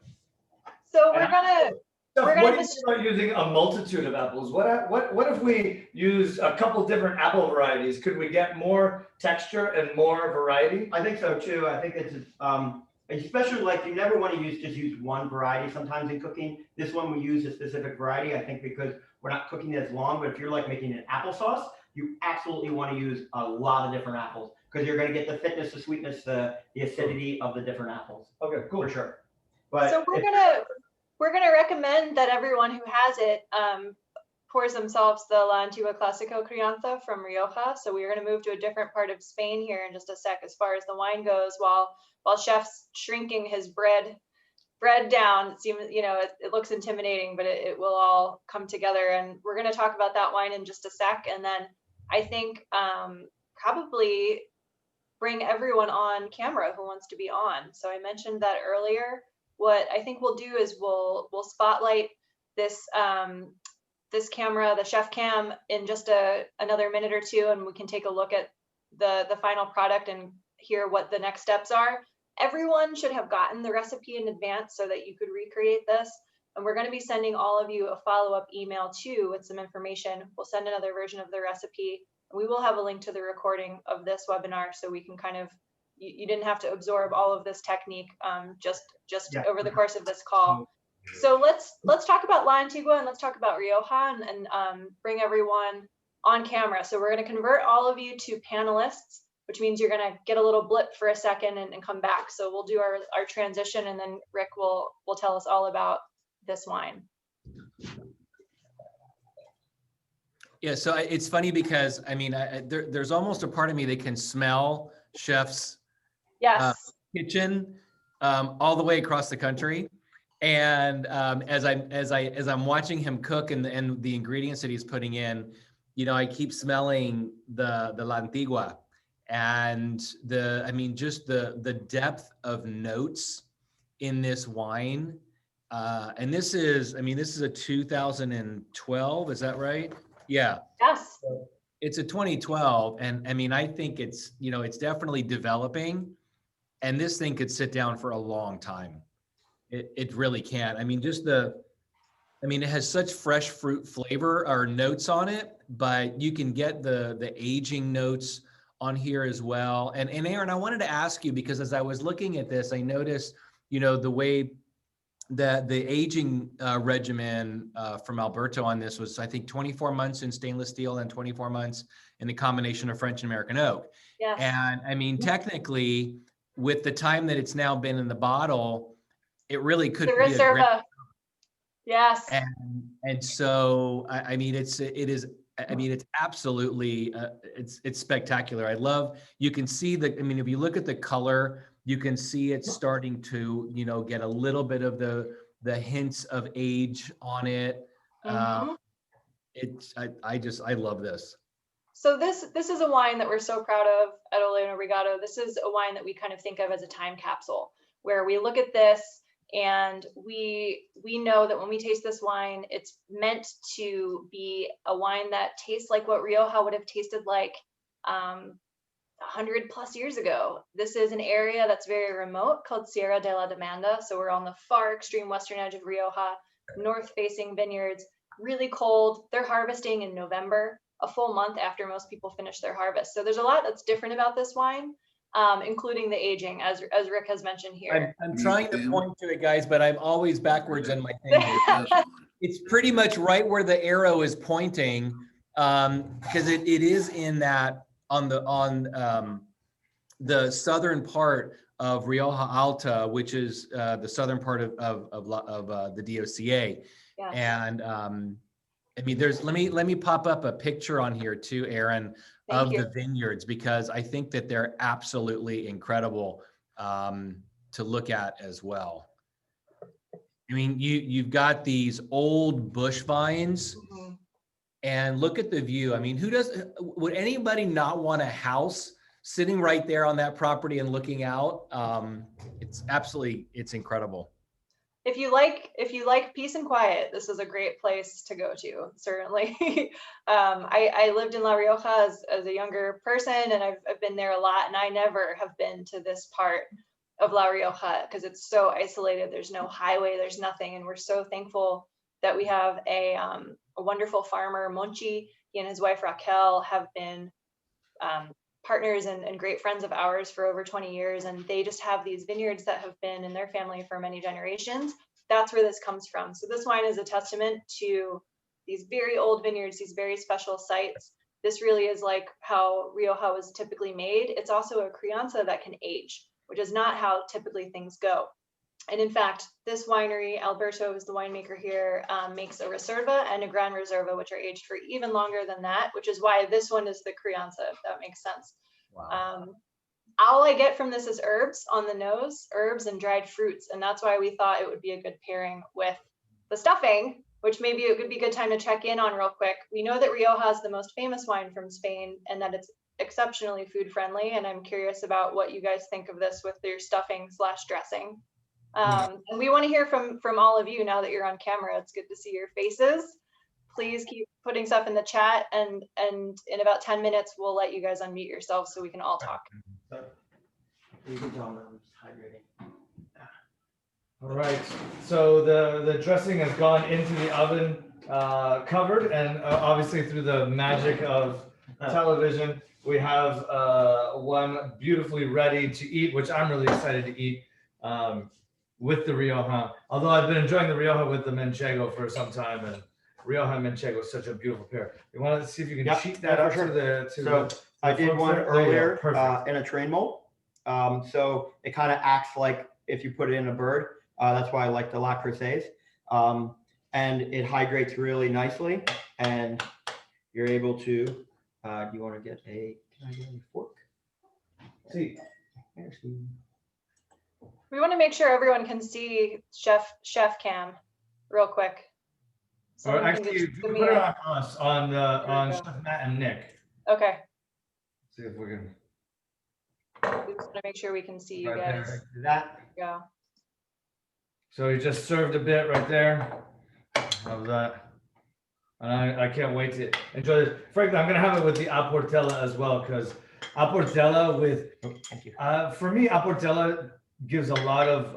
So we're gonna What do you think about using a multitude of apples? What if we use a couple different apple varieties? Could we get more texture and more variety? I think so too. I think it's especially like you never want to use one variety sometimes in cooking. This one we use a specific variety, I think, because we're not cooking it as long. But if you're like making an applesauce, you absolutely want to use a lot of different apples because you're going to get the fitness, the sweetness, the acidity of the different apples. Okay, cool. For sure. But So we're gonna recommend that everyone who has it pours themselves the La Antigua Clásico Crianza from Rioja. So we are going to move to a different part of Spain here in just a sec as far as the wine goes, while chef's shrinking his bread down. It seems, it looks intimidating, but it will all come together. And we're going to talk about that wine in just a sec. And then I think probably bring everyone on camera who wants to be on. So I mentioned that earlier. What I think we'll do is we'll spotlight this this camera, the chef cam, in just another minute or two, and we can take a look at the final product and hear what the next steps are. Everyone should have gotten the recipe in advance so that you could recreate this. And we're going to be sending all of you a follow-up email too with some information. We'll send another version of the recipe. We will have a link to the recording of this webinar, so we can kind of, you didn't have to absorb all of this technique just over the course of this call. So let's talk about La Antigua and let's talk about Rioja and bring everyone on camera. So we're going to convert all of you to panelists, which means you're going to get a little blip for a second and come back. So we'll do our transition, and then Rick will tell us all about this wine. Yeah, so it's funny because I mean, there's almost a part of me that can smell chef's kitchen all the way across the country. And as I'm watching him cook and the ingredients that he's putting in, I keep smelling the La Antigua, and just the depth of notes in this wine. And this is a 2012, is that right? Yeah. Yes. It's a 2012, and I mean, I think it's definitely developing, and this thing could sit down for a long time. It really can. I mean, it has such fresh fruit flavor or notes on it, but you can get the aging notes on here as well. And Aaron, I wanted to ask you, because as I was looking at this, I noticed, the way that the aging regimen from Alberto on this was, I think, 24 months in stainless steel and 24 months in the combination of French and American oak. Yes. And I mean, technically, with the time that it's now been in the bottle, it really could be a Reserva. Yes. And so I mean, it's absolutely it's spectacular. You can see if you look at the color, you can see it's starting to get a little bit of the hints of age on it. Mm-hmm. I love this. So this is a wine that we're so proud of at Oleno Regato. This is a wine that we kind of think of as a time capsule, where we look at this and we know that when we taste this wine, it's meant to be a wine that tastes like what Rioja would have tasted like 100 plus years ago. This is an area that's very remote called Sierra de la Demanda. So we're on the far extreme western edge of Rioja, north-facing vineyards, really cold. They're harvesting in November, a full month after most people finish their harvest. So there's a lot that's different about this wine, including the aging, as Rick has mentioned here. I'm trying to point to it, guys, but I'm always backwards in my thing. It's pretty much right where the arrow is pointing, because it is in that on the southern part of Rioja Alta, which is the southern part of the DOCA. Yes. And I mean, let me pop up a picture on here too, Aaron, of the vineyards, because I think that they're absolutely incredible to look at as well. I mean, you've got these old bush vines, mm-hmm. and look at the view. I mean, would anybody not want a house sitting right there on that property and looking out? It's incredible. If you like peace and quiet, this is a great place to go to, certainly. I lived in La Rioja as a younger person, and I've been there a lot, and I never have been to this part of La Rioja because it's so isolated. There's no highway, there's nothing, and we're so thankful that we have a wonderful farmer, Monchi. He and his wife Raquel have been partners and great friends of ours for over 20 years, and they just have these vineyards that have been in their family for many generations. That's where this comes from. So this wine is a testament to these very old vineyards, these very special sites. this really is like how Rioja was typically made. It's also a crianza that can age, which is not how typically things go. And in fact, this winery, Alberto, who's the winemaker here, makes a Reserva and a Gran Reserva, which are aged for even longer than that, which is why this one is the crianza, if that makes sense. Wow. All I get from this is herbs on the nose, herbs and dried fruits. And that's why we thought it would be a good pairing with the stuffing, which maybe it would be a good time to check in on real quick. We know that Rioja is the most famous wine from Spain and that it's exceptionally food friendly. And I'm curious about what you guys think of this with your stuffing / dressing. And we want to hear from all of you now that you're on camera. It's good to see your faces. Please keep putting stuff in the chat, and in about 10 minutes, we'll let you guys unmute yourselves so we can all talk. You can tell them I'm just hydrating. All right, so the dressing has gone into the oven, covered, and obviously through the magic of television, we have one beautifully ready to eat, which I'm really excited to eat with the Rioja. Although I've been enjoying the Rioja with the Manchego for some time, and Rioja and Manchego is such a beautiful pair. You want to see if you can sheet that up to the I did one earlier perfect. in a train mold. So it kind of acts like if you put it in a bird. That's why I like the La Creuset. And it hydrates really nicely. And you're able to, do you want to get can I get a fork? See. We want to make sure everyone can see Chef Cam real quick. Or actually, you can put it on us, on Chef Matt and Nick. Okay. See if we can. We just want to make sure we can see you Right guys. there. That. Yeah. So he just served a bit right there. How's that? And I can't wait to enjoy this. Frankly, I'm gonna have it with the Apportella as well, because Apportella with, Thank you. for me, Apportella gives a lot of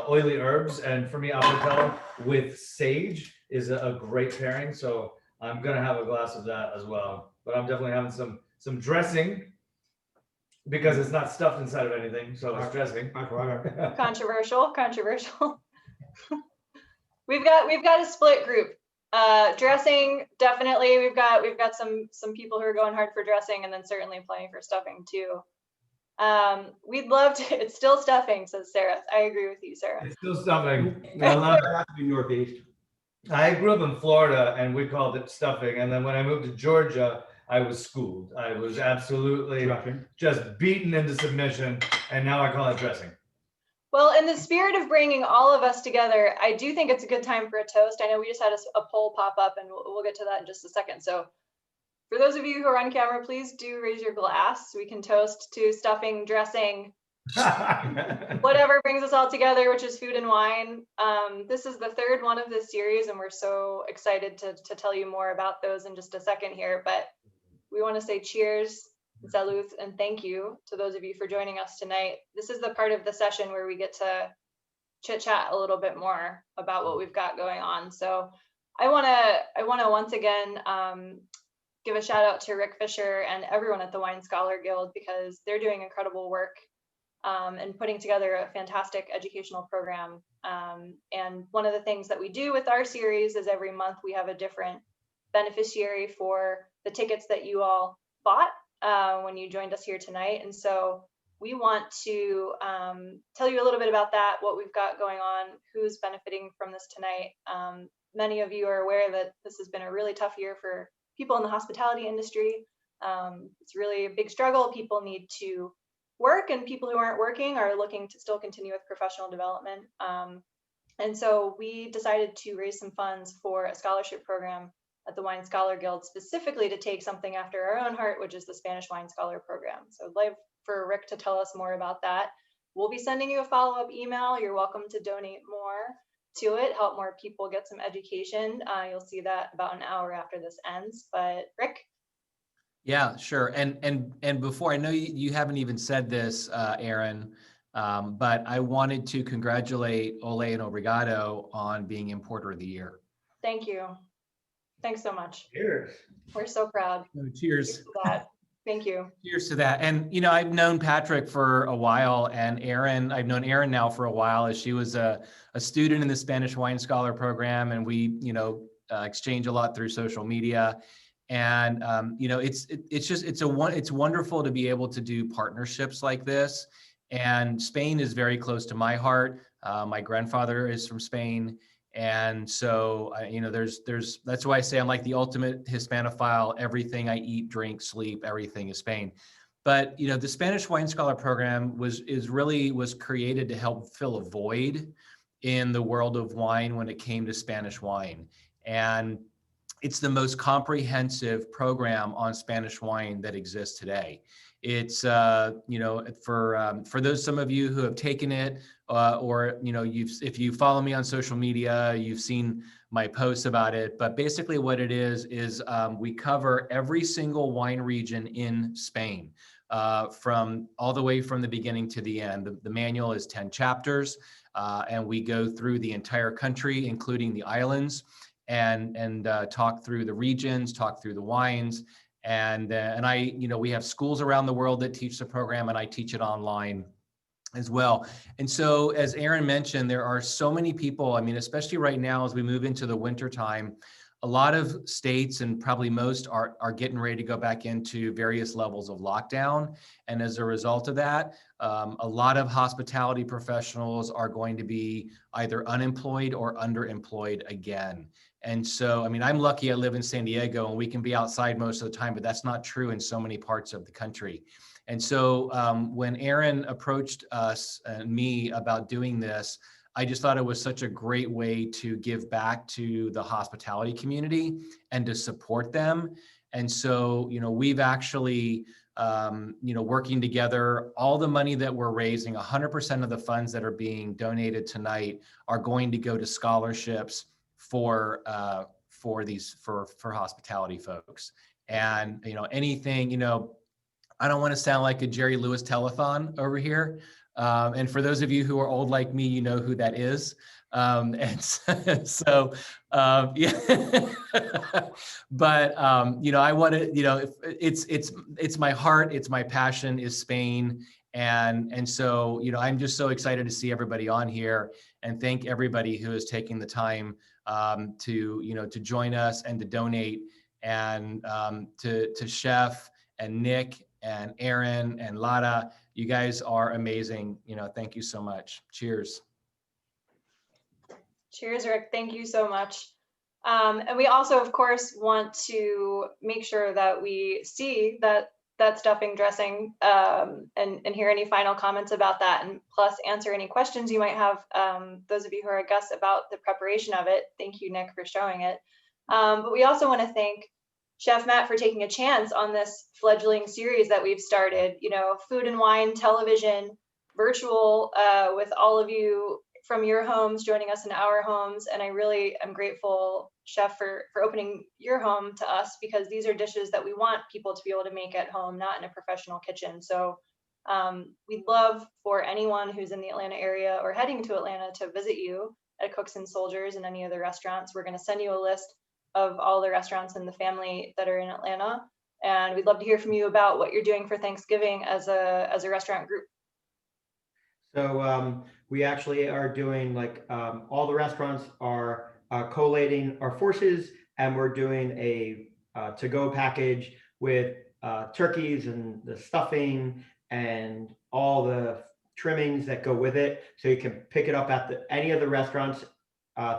oily herbs, and for me, Apportella with sage is a great pairing. So I'm gonna have a glass of that as well. But I'm definitely having some dressing because it's not stuffed inside of anything, so it's dressing. Controversial. We've got a split group. Dressing, definitely. We've got some people who are going hard for dressing, and then certainly plenty for stuffing too. We'd love to. It's still stuffing, says Sarah. I agree with you, Sarah. It's still stuffing. I love it. Has to be Northeast. I grew up in Florida and we called it stuffing. And then when I moved to Georgia, I was schooled. I was absolutely just beaten into submission. And now I call it dressing. Well, in the spirit of bringing all of us together, I do think it's a good time for a toast. I know we just had a poll pop up, and we'll get to that in just a second. So for those of you who are on camera, please do raise your glass so we can toast to stuffing, dressing, whatever brings us all together, which is food and wine. This is the third one of this series, and we're so excited to tell you more about those in just a second here. But we want to say cheers, salud, and thank you to those of you for joining us tonight. This is the part of the session where we get to chit chat a little bit more about what we've got going on. So I want to once again give a shout out to Rick Fisher and everyone at the Wine Scholar Guild, because they're doing incredible work and putting together a fantastic educational program. And one of the things that we do with our series is every month we have a different beneficiary for the tickets that you all bought when you joined us here tonight. And so we want to tell you a little bit about that, what we've got going on, who's benefiting from this tonight. Many of you are aware that this has been a really tough year for people in the hospitality industry. It's really a big struggle. People need to work, and people who aren't working are looking to still continue with professional development. And so we decided to raise some funds for a scholarship program at the Wine Scholar Guild, specifically to take something after our own heart, which is the Spanish Wine Scholar Program. So I'd like for Rick to tell us more about that. We'll be sending you a follow-up email. You're welcome to donate more to it, help more people get some education. You'll see that about an hour after this ends. But Rick? Yeah, sure. And before, I know you haven't even said this, Aaron, but I wanted to congratulate Ole and Obrigado on being Importer of the Year. Thank you. Thanks so much. Cheers. We're so proud. Cheers. For that. Thank you. Cheers to that. And, you know, I've known Patrick for a while, and I've known Erin now for a while, as she was a student in the Spanish Wine Scholar Program. And we, you know, exchange a lot through social media. And it's wonderful to be able to do partnerships like this. And Spain is very close to my heart. My grandfather is from Spain. And so, that's why I say I'm like the ultimate Hispanophile. Everything I eat, drink, sleep, everything is Spain. But, the Spanish Wine Scholar Program was created to help fill a void in the world of wine when it came to Spanish wine. And it's the most comprehensive program on Spanish wine that exists today. It's, for those, some of you who have taken it, or, if you follow me on social media, you've seen my posts about it. But basically what it is we cover every single wine region in Spain, from all the way from the beginning to the end. The manual is 10 chapters, and we go through the entire country, including the islands, and talk through the regions, talk through the wines. And we have schools around the world that teach the program, and I teach it online as well. And so, as Aaron mentioned, there are so many people, especially right now as we move into the winter time, a lot of states, and probably most, are getting ready to go back into various levels of lockdown. And as a result of that, a lot of hospitality professionals are going to be either unemployed or underemployed again. And so, I'm lucky I live in San Diego and we can be outside most of the time, but that's not true in so many parts of the country. And so when Aaron approached us and me about doing this, I just thought it was such a great way to give back to the hospitality community and to support them. And so, we've actually, working together, all the money that we're raising, 100% of the funds that are being donated tonight are going to go to scholarships for hospitality folks. And, anything, I don't want to sound like a Jerry Lewis telethon over here. And for those of you who are old like me, you know who that is. And so, yeah. But, I want to, it's my heart, it's my passion is Spain. And so, I'm just so excited to see everybody on here, and thank everybody who is taking the time to join us and to donate, and to Chef and Nick and Aaron and Lara. You guys are amazing. Thank you so much. Cheers. Cheers, Rick. Thank you so much. And we also, of course, want to make sure that we see that stuffing dressing, and hear any final comments about that, and plus answer any questions you might have, those of you who are guests, about the preparation of it. Thank you, Nick, for showing it. But we also want to thank Chef Matt for taking a chance on this fledgling series that we've started, food and wine television, virtual, with all of you from your homes joining us in our homes. And I really am grateful, Chef, for opening your home to us, because these are dishes that we want people to be able to make at home, not in a professional kitchen. So we'd love for anyone who's in the Atlanta area or heading to Atlanta to visit you at Cooks and Soldiers and any other restaurants. We're going to send you a list of all the restaurants in the family that are in Atlanta. And we'd love to hear from you about what you're doing for Thanksgiving as a restaurant group. So we actually are doing, all the restaurants are collating our forces, and we're doing a to-go package with turkeys and the stuffing and all the trimmings that go with it. So you can pick it up at any of the restaurants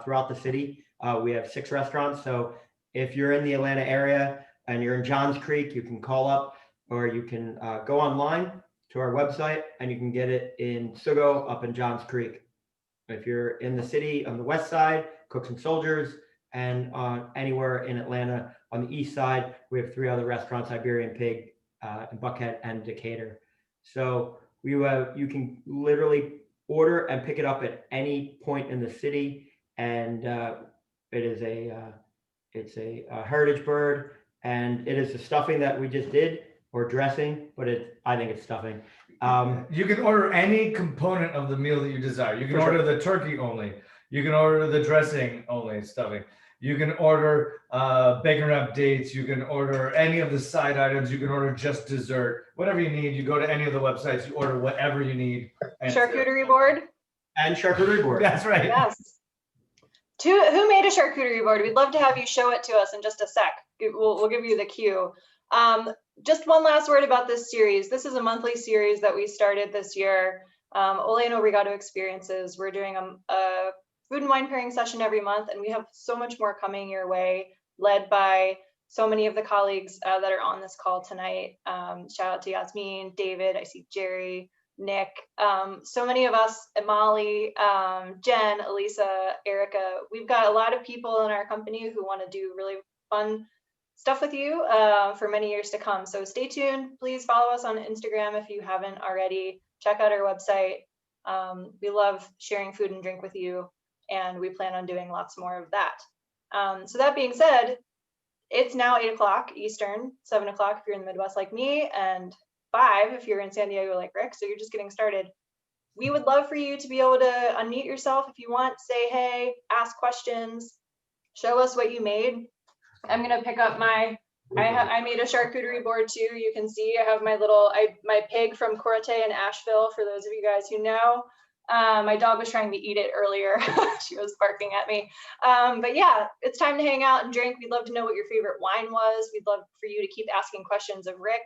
throughout the city. We have 6 restaurants. So if you're in the Atlanta area and you're in Johns Creek, you can call up, or you can go online to our website and you can get it in Sugo up in Johns Creek. If you're in the city on the west side, Cooks and Soldiers, and anywhere in Atlanta on the east side, we have 3 other restaurants, Iberian Pig, in Buckhead and Decatur. So you can literally order and pick it up at any point in the city, and it's a heritage bird, and it is the stuffing that we just did, or dressing, but I think it's stuffing. You can order any component of the meal that you desire. You can order the turkey only. You can order the dressing only, stuffing. You can order bacon wrapped dates. You can order any of the side items. You can order just dessert. Whatever you need, you go to any of the websites, you order whatever you need. Charcuterie board? And charcuterie board. That's right. Yes. Who made a charcuterie board? We'd love to have you show it to us in just a sec. We'll give you the cue. Just one last word about this series. This is a monthly series that we started this year. Ole and Obrigado Experiences. We're doing a food and wine pairing session every month, and we have so much more coming your way, led by so many of the colleagues that are on this call tonight. Shout out to Yasmin, David, I see Jerry, Nick, so many of us, Molly, Jen, Elisa, Erica. We've got a lot of people in our company who want to do really fun stuff with you for many years to come. So stay tuned. Please follow us on Instagram if you haven't already. Check out our website. We love sharing food and drink with you, and we plan on doing lots more of that. So that being said, it's now 8 o'clock Eastern, 7 o'clock if you're in the Midwest like me, and 5 if you're in San Diego like Rick, so you're just getting started. We would love for you to be able to unmute yourself if you want, say hey, ask questions, show us what you made. I'm gonna pick up I made a charcuterie board too. You can see I have my my pig from Corte in Asheville, for those of you guys who know. My dog was trying to eat it earlier. She was barking at me. But yeah, it's time to hang out and drink. We'd love to know what your favorite wine was. We'd love for you to keep asking questions of Rick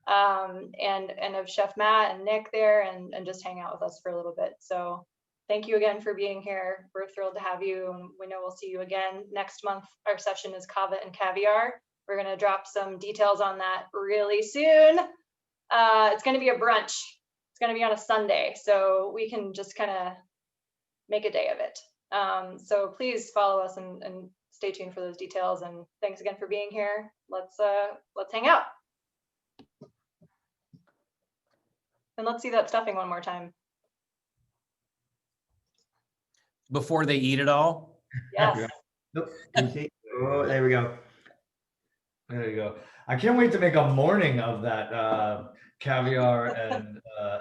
and of Chef Matt and Nick there, and just hang out with us for a little bit. So thank you again for being here. We're thrilled to have you, and we know we'll see you again next month. Our session is Cava and Caviar. We're gonna drop some details on that really soon. It's gonna be a brunch. It's gonna be on a Sunday, so we can just kind of make a day of it. So please follow us and stay tuned for those details. And thanks again for being here. Let's hang out. And let's see that stuffing one more time. Before they eat it all? Yes. Nope. Can you see? Oh, there we go. There you go. I can't wait to make a morning of that caviar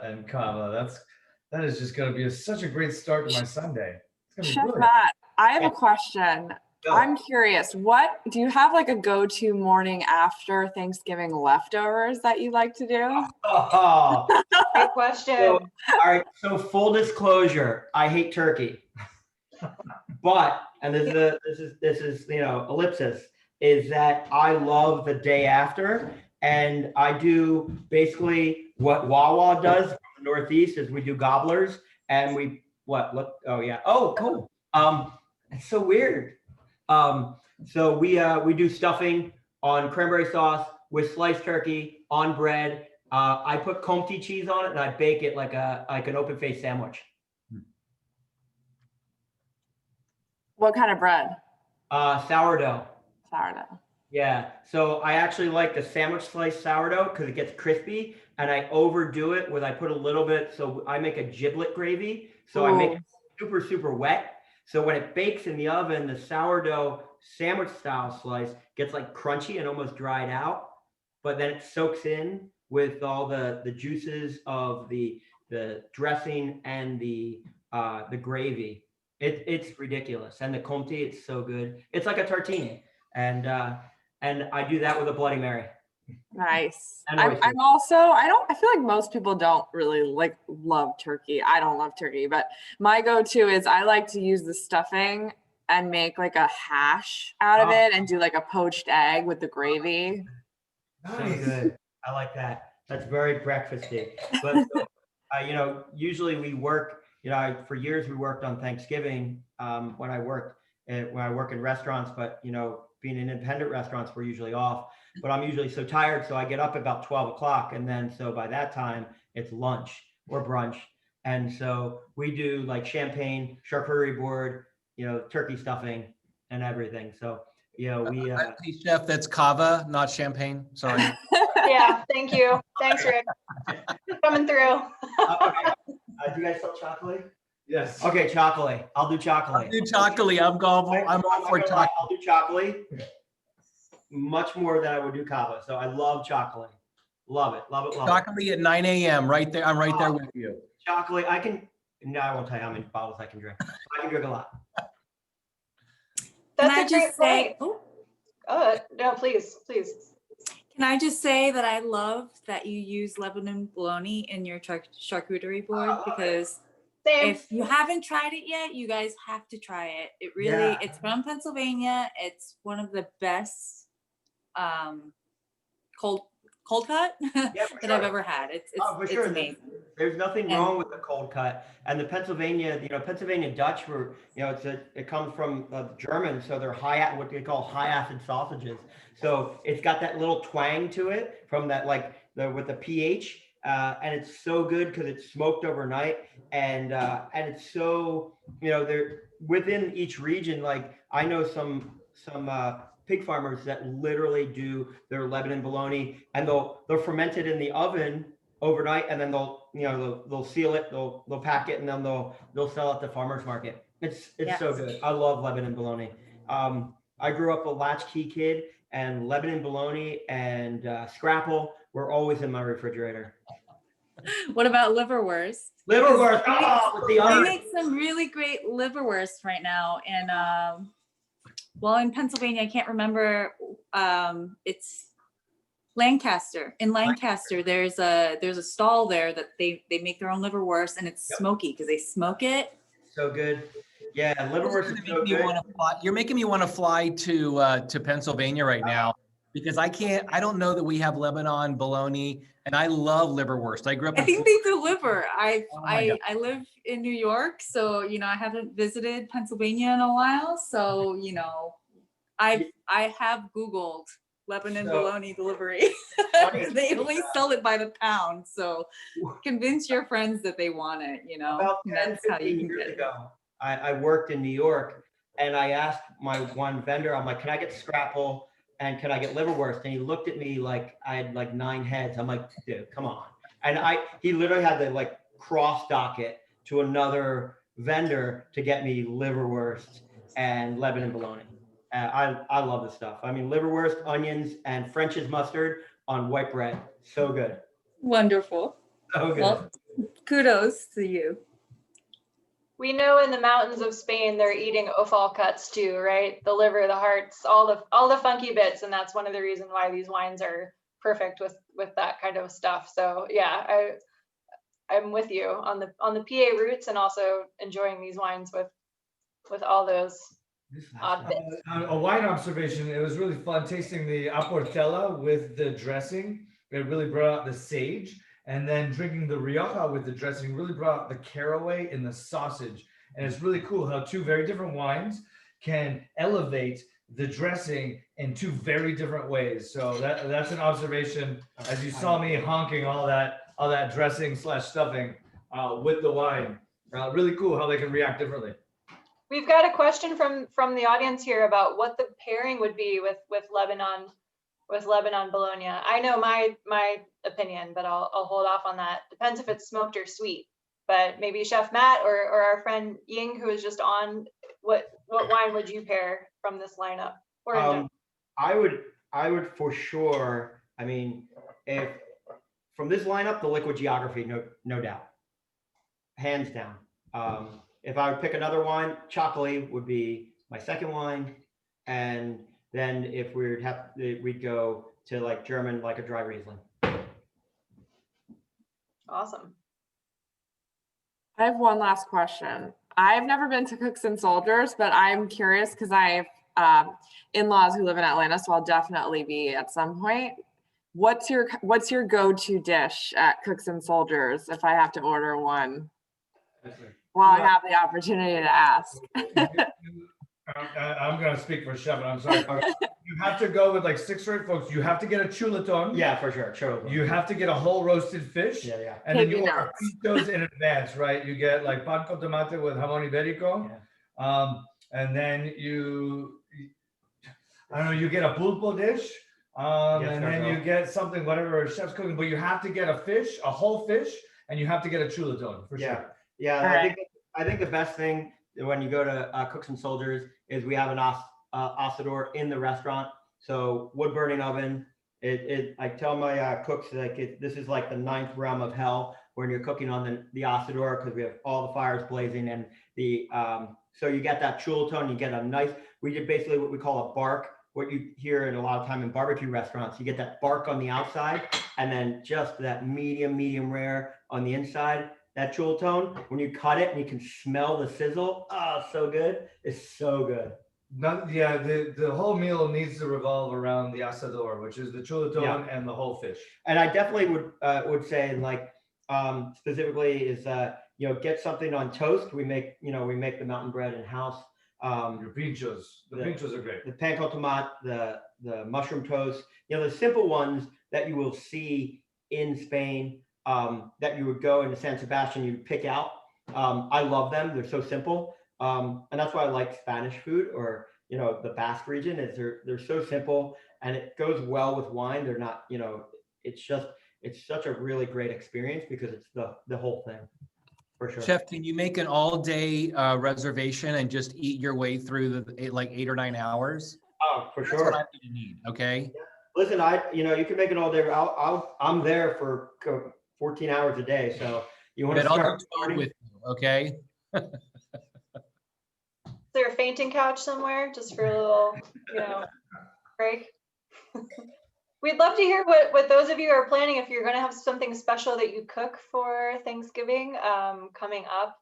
and cava. That is just going to be such a great start to my Sunday. It's going to be Chef brilliant. Matt, I have a question. Go. I'm curious, what do you have, like a go-to morning after Thanksgiving leftovers that you like to do? Oh, Great question. so, all right. So full disclosure, I hate turkey. But, and this is ellipsis, is that I love the day after, and I do basically what Wawa does from the Northeast is we do gobblers, and we cool. It's so weird. So we do stuffing on cranberry sauce with sliced turkey on bread. I put Comté cheese on it, and I bake it like an open faced sandwich. What kind of bread? Sourdough. Sourdough. Yeah. So I actually like the sandwich slice sourdough because it gets crispy, and I overdo it with I put a little bit. So I make a giblet gravy. So I make it super, super wet. So when it bakes in the oven, the sourdough sandwich style slice gets like crunchy and almost dried out, but then it soaks in with all the juices of the dressing and the gravy. It's ridiculous. And the Comté, it's so good. It's like a tartine. And I do that with a Bloody Mary. Nice. And I'm also, I feel like most people don't really love turkey. I don't love turkey, but my go-to is I like to use the stuffing and make like a hash out of it and do like a poached egg with the gravy. So good. I like that. That's very breakfasty. But usually we work. For years we worked on Thanksgiving when I work in restaurants. But being in independent restaurants, we're usually off. But I'm usually so tired, so I get up about 12 o'clock, and then so by that time it's lunch or brunch, and so we do like champagne, charcuterie board, turkey stuffing, and everything. So we. Hey, Chef, that's cava, not champagne. Sorry. Yeah, thank you. Thanks, Rick. Coming through. Okay. Do you guys sell chocolate? Yes. Okay, chocolate. I'll do chocolate. I'll do chocolate. I'm all for chocolate. I'll do chocolate. Much more than I would do cava. So I love chocolate. Love it. Love it. Love Chocolate at 9 a.m. right there. I'm right there with you. Chocolate. No, I won't tell you how many bottles I can drink. I can drink a lot. That's a great point. Oh, No, please. can I just say that I love that you use Lebanon bologna in your charcuterie board because Same. If you haven't tried it yet, you guys have to try it. It really, Yeah. it's from Pennsylvania. It's one of the best cold cut Yeah, for that I've sure. ever had. It's For it's sure. amazing. There's nothing And- wrong with the cold cut. And the Pennsylvania, Pennsylvania Dutch were, it comes from German, so they're what they call high acid sausages. So it's got that little twang to it from that, with the pH, and it's so good because it's smoked overnight, and it's so, they're within each region. Like I know some pig farmers that literally do their Lebanon bologna, and they'll ferment it in the oven overnight, and then they'll seal it, they'll pack it, and then they'll sell it at the farmers market. It's so good. I love Lebanon bologna. I grew up a latchkey kid, and Lebanon bologna and scrapple were always in my refrigerator. What about liverwurst? Liverwurst, with the They onion. make some really great liverwurst right now, and in Pennsylvania, I can't remember. It's Lancaster. In Lancaster, there's a stall there that they make their own liverwurst, and it's smoky because they smoke it. So good. Yeah, liverwurst is so good. You're making me want to fly to Pennsylvania right now, because I don't know that we have Lebanon bologna, and I love liverwurst. I grew up I in think they deliver. I God. live in New York, so I haven't visited Pennsylvania in a while. So I have Googled Lebanon bologna delivery. They only sell it by the pound, so convince your friends that they want it. About 10, That's how 15 you can years get it. ago, I worked in New York, and I asked my one vendor, I'm like, can I get scrapple and can I get liverwurst? And he looked at me like I had like 9 heads. I'm like, dude, come on. And he literally had to cross dock it to another vendor to get me liverwurst and Lebanon bologna. I love this stuff. I mean, liverwurst, onions, and French's mustard on white bread. So good. Wonderful. So good. Well, kudos to you. We know in the mountains of Spain they're eating offal cuts too, right? The liver, the hearts, all the funky bits, and that's one of the reasons why these wines are perfect with that kind of stuff. So yeah, I'm with you on the PA roots, and also enjoying these wines with all those odd bits. A wine observation, it was really fun tasting the Aportella with the dressing. It really brought out the sage. And then drinking the Rioja with the dressing really brought out the caraway in the sausage. And it's really cool how 2 very different wines can elevate the dressing in 2 very different ways. So that's an observation, as you saw me honking all that dressing / stuffing with the wine. Really cool how they can react differently. We've got a question from the audience here about what the pairing would be with Lebanon bologna. I know my opinion, but I'll hold off on that. Depends if it's smoked or sweet. But maybe Chef Matt or our friend Ying, who is just on, what wine would you pair from this lineup? I would for sure. I mean, if from this lineup, the liquid geography, no doubt, hands down. If I would pick another wine, Chocolate would be my second wine, and then if we'd go to German, like a dry Riesling. Awesome. I have one last question. I've never been to Cooks and Soldiers, but I'm curious because I have in-laws who live in Atlanta, so I'll definitely be at some point. What's your go-to dish at Cooks and Soldiers if I have to order one? While I have the opportunity to ask. I'm going to speak for Chef, and I'm sorry. You have to go with 6 or 8 folks. You have to get a chuletón. Yeah, for sure. Chuletón. You have to get a whole roasted fish. Yeah. And then you order those in advance, right? You get pan con tomate with jamón ibérico. Yeah. And then you get a pulpo dish. And then you get something, whatever chef's cooking, but you have to get a whole fish, and you have to get a chuletón for sure. Yeah. I think the best thing when you go to Cooks and Soldiers is we have an asador in the restaurant. So wood burning oven. I tell my cooks this is like the 9th realm of hell when you're cooking on the asador, because we have all the fires blazing, and so you get that chuletón. You get a nice. We did basically what we call a bark. What you hear in a lot of time in barbecue restaurants, you get that bark on the outside, and then just that medium rare on the inside. that chultone, when you cut it and you can smell the sizzle, oh, so good. It's so good. Yeah, the whole meal needs to revolve around the asador, which is the chultone and the whole fish. And I definitely would say, like, specifically is get something on toast. We make the mountain bread in house. Your pinchos, the pinchos are great. The pan con tomate, the mushroom toast, the simple ones that you will see in Spain, that you would go into San Sebastian, you pick out. I love them. They're so simple. And that's why I like Spanish food, or the Basque region, is they're so simple and it goes well with wine. They're not, it's such a really great experience because it's the whole thing. For sure. Chef, can you make an all-day reservation and just eat your way through the 8 or 9 hours? Oh, for That's sure. what I'm gonna need. Okay. Yeah. Listen, you can make it all day. I'm there for 14 hours a day. So you want to I'll start do 12 with you, okay? Is there a fainting couch somewhere just for a little, break? We'd love to hear what those of you are planning, if you're going to have something special that you cook for Thanksgiving coming up.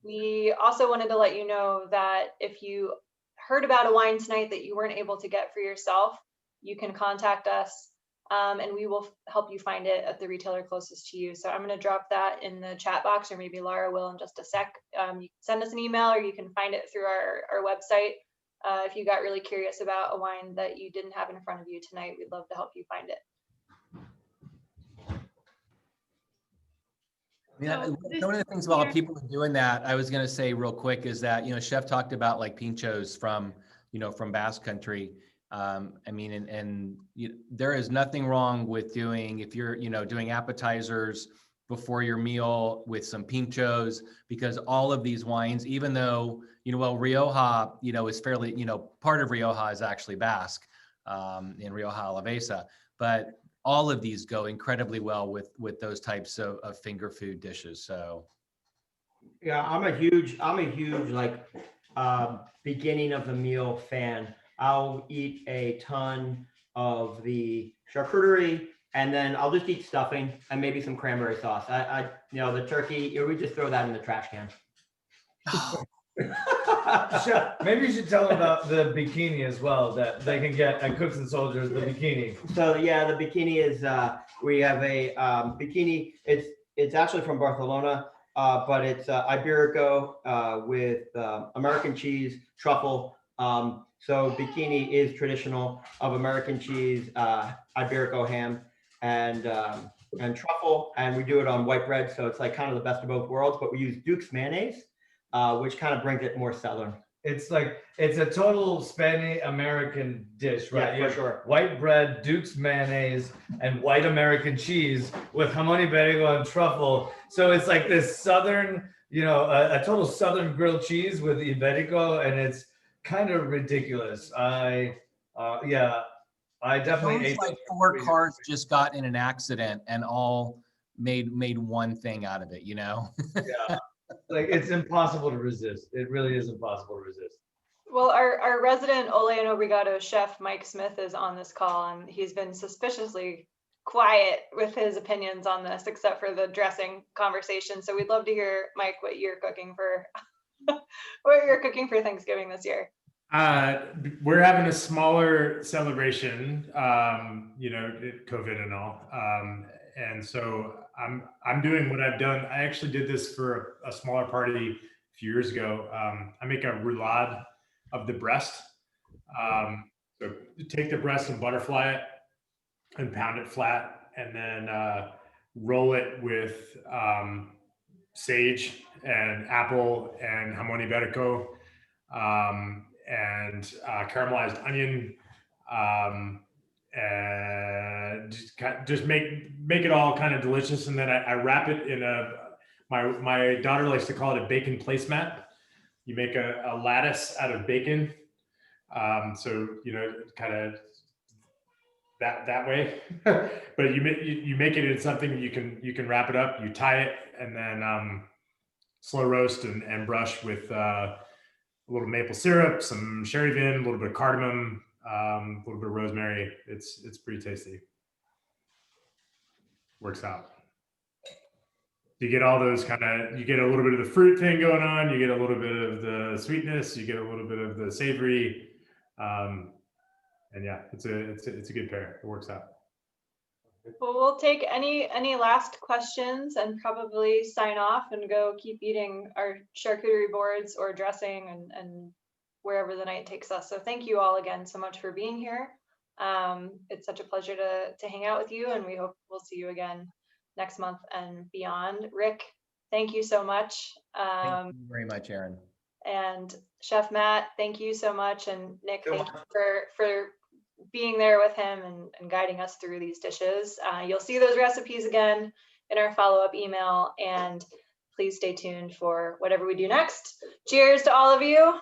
We also wanted to let you know that if you heard about a wine tonight that you weren't able to get for yourself, you can contact us and we will help you find it at the retailer closest to you. So I'm going to drop that in the chat box, or maybe Lara will in just a sec. You can send us an email, or you can find it through our website. If you got really curious about a wine that you didn't have in front of you tonight, we'd love to help you find it. Yeah, one of the things about people doing that, I was going to say real quick, is that, Chef talked about like pinchos from Basque Country. There is nothing wrong with doing, if you're, doing appetizers before your meal with some pinchos, because all of these wines, even though, Rioja, is fairly, part of Rioja is actually Basque, in Rioja Alavesa, but all of these go incredibly well with those types of finger food dishes. So Yeah, I'm a huge like beginning of the meal fan. I'll eat a ton of the charcuterie, and then I'll just eat stuffing and maybe some cranberry sauce. The turkey, we just throw that in the trash can. Maybe you should tell them about the bikini as well, that they can get at Cooks and Soldiers, the bikini. So yeah, the bikini is, we have a bikini. It's actually from Barcelona, but it's Iberico with American cheese, truffle. So bikini is traditional of American cheese, Iberico ham, and truffle, and we do it on white bread. So it's like kind of the best of both worlds, but we use Duke's mayonnaise, which kind of brings it more southern. It's a total Spanish American dish, right? Yeah, for sure. White bread, Duke's mayonnaise, and white American cheese with jamón ibérico and truffle. So it's like this southern, a total southern grilled cheese with ibérico, and it's kind of ridiculous. I definitely ate like 4 cars just got in an accident and all made one thing out of it, Yeah. Like, it's impossible to resist. It really is impossible to resist. Well, our resident Ole and Obrigado chef, Mike Smith, is on this call, and he's been suspiciously quiet with his opinions on this, except for the dressing conversation. So we'd love to hear, Mike, what you're cooking for Thanksgiving this year. We're having a smaller celebration, COVID and all. And so I'm doing what I've done. I actually did this for a smaller party a few years ago. I make a roulade of the breast. So you take the breast and butterfly it and pound it flat, and then roll it with sage and apple and jamón ibérico, and caramelized onion, and just make it all kind of delicious. And then I wrap it in my daughter likes to call it a bacon placemat. You make a lattice out of bacon, so kind of that way. But you make it in something you can wrap it up. You tie it, and then slow roast and brush with a little maple syrup, some sherry vin, a little bit of cardamom, a little bit of rosemary. It's pretty tasty. Works out. you get all those you get a little bit of the fruit thing going on, you get a little bit of the sweetness, you get a little bit of the savory. And yeah, it's a good pair. It works out. Well, we'll take any last questions and probably sign off and go keep eating our charcuterie boards or dressing and wherever the night takes us. So thank you all again so much for being here. It's such a pleasure to hang out with you, and we hope we'll see you again next month and beyond. Rick, thank you so much. Thank you very much, Aaron. And Chef Matt, thank you so much. And Nick, thank you for being there with him and guiding us through these dishes. You'll see those recipes again in our follow-up email, and please stay tuned for whatever we do next. Cheers to all of you,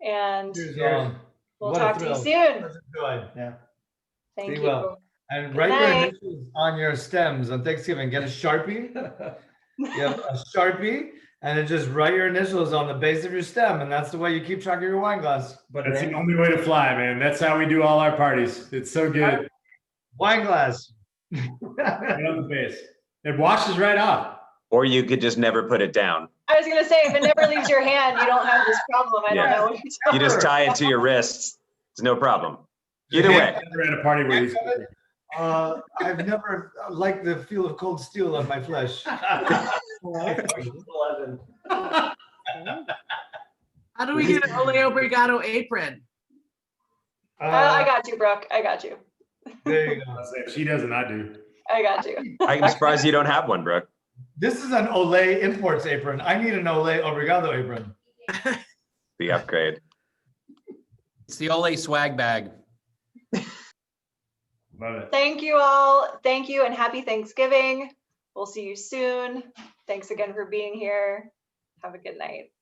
and Cheers. we'll What a talk to you thrill. soon. Such a joy. Yeah. Thank Be you. well. And Good write your night. initials on your stems on Thanksgiving. Get a Sharpie. You have a Sharpie, and then just write your initials on the base of your stem, and that's the way you keep track of your wine glass. But That's then, the only way to fly, man. That's how we do all our parties. It's so good. Wine glass. Right on the base. It washes right off. Or you could just never put it down. I was gonna say, if it never leaves your hand, you don't have this problem. I don't Yeah. know what you're You just tie it to your wrists. It's no problem. Either way. We're at a party where he's I've never liked the feel of cold steel on my flesh. How do we get an Ole Obrigado apron? I got you, Brooke. I got you. There you go. if she doesn't, I do. I got you. I'm surprised you don't have one, Brooke. This is an Olay imports apron. I need an Olay Obrigado apron. The upgrade. It's the Ole swag bag. Love it. Thank you all. Thank you and happy Thanksgiving. We'll see you soon. Thanks again for being here. Have a good night.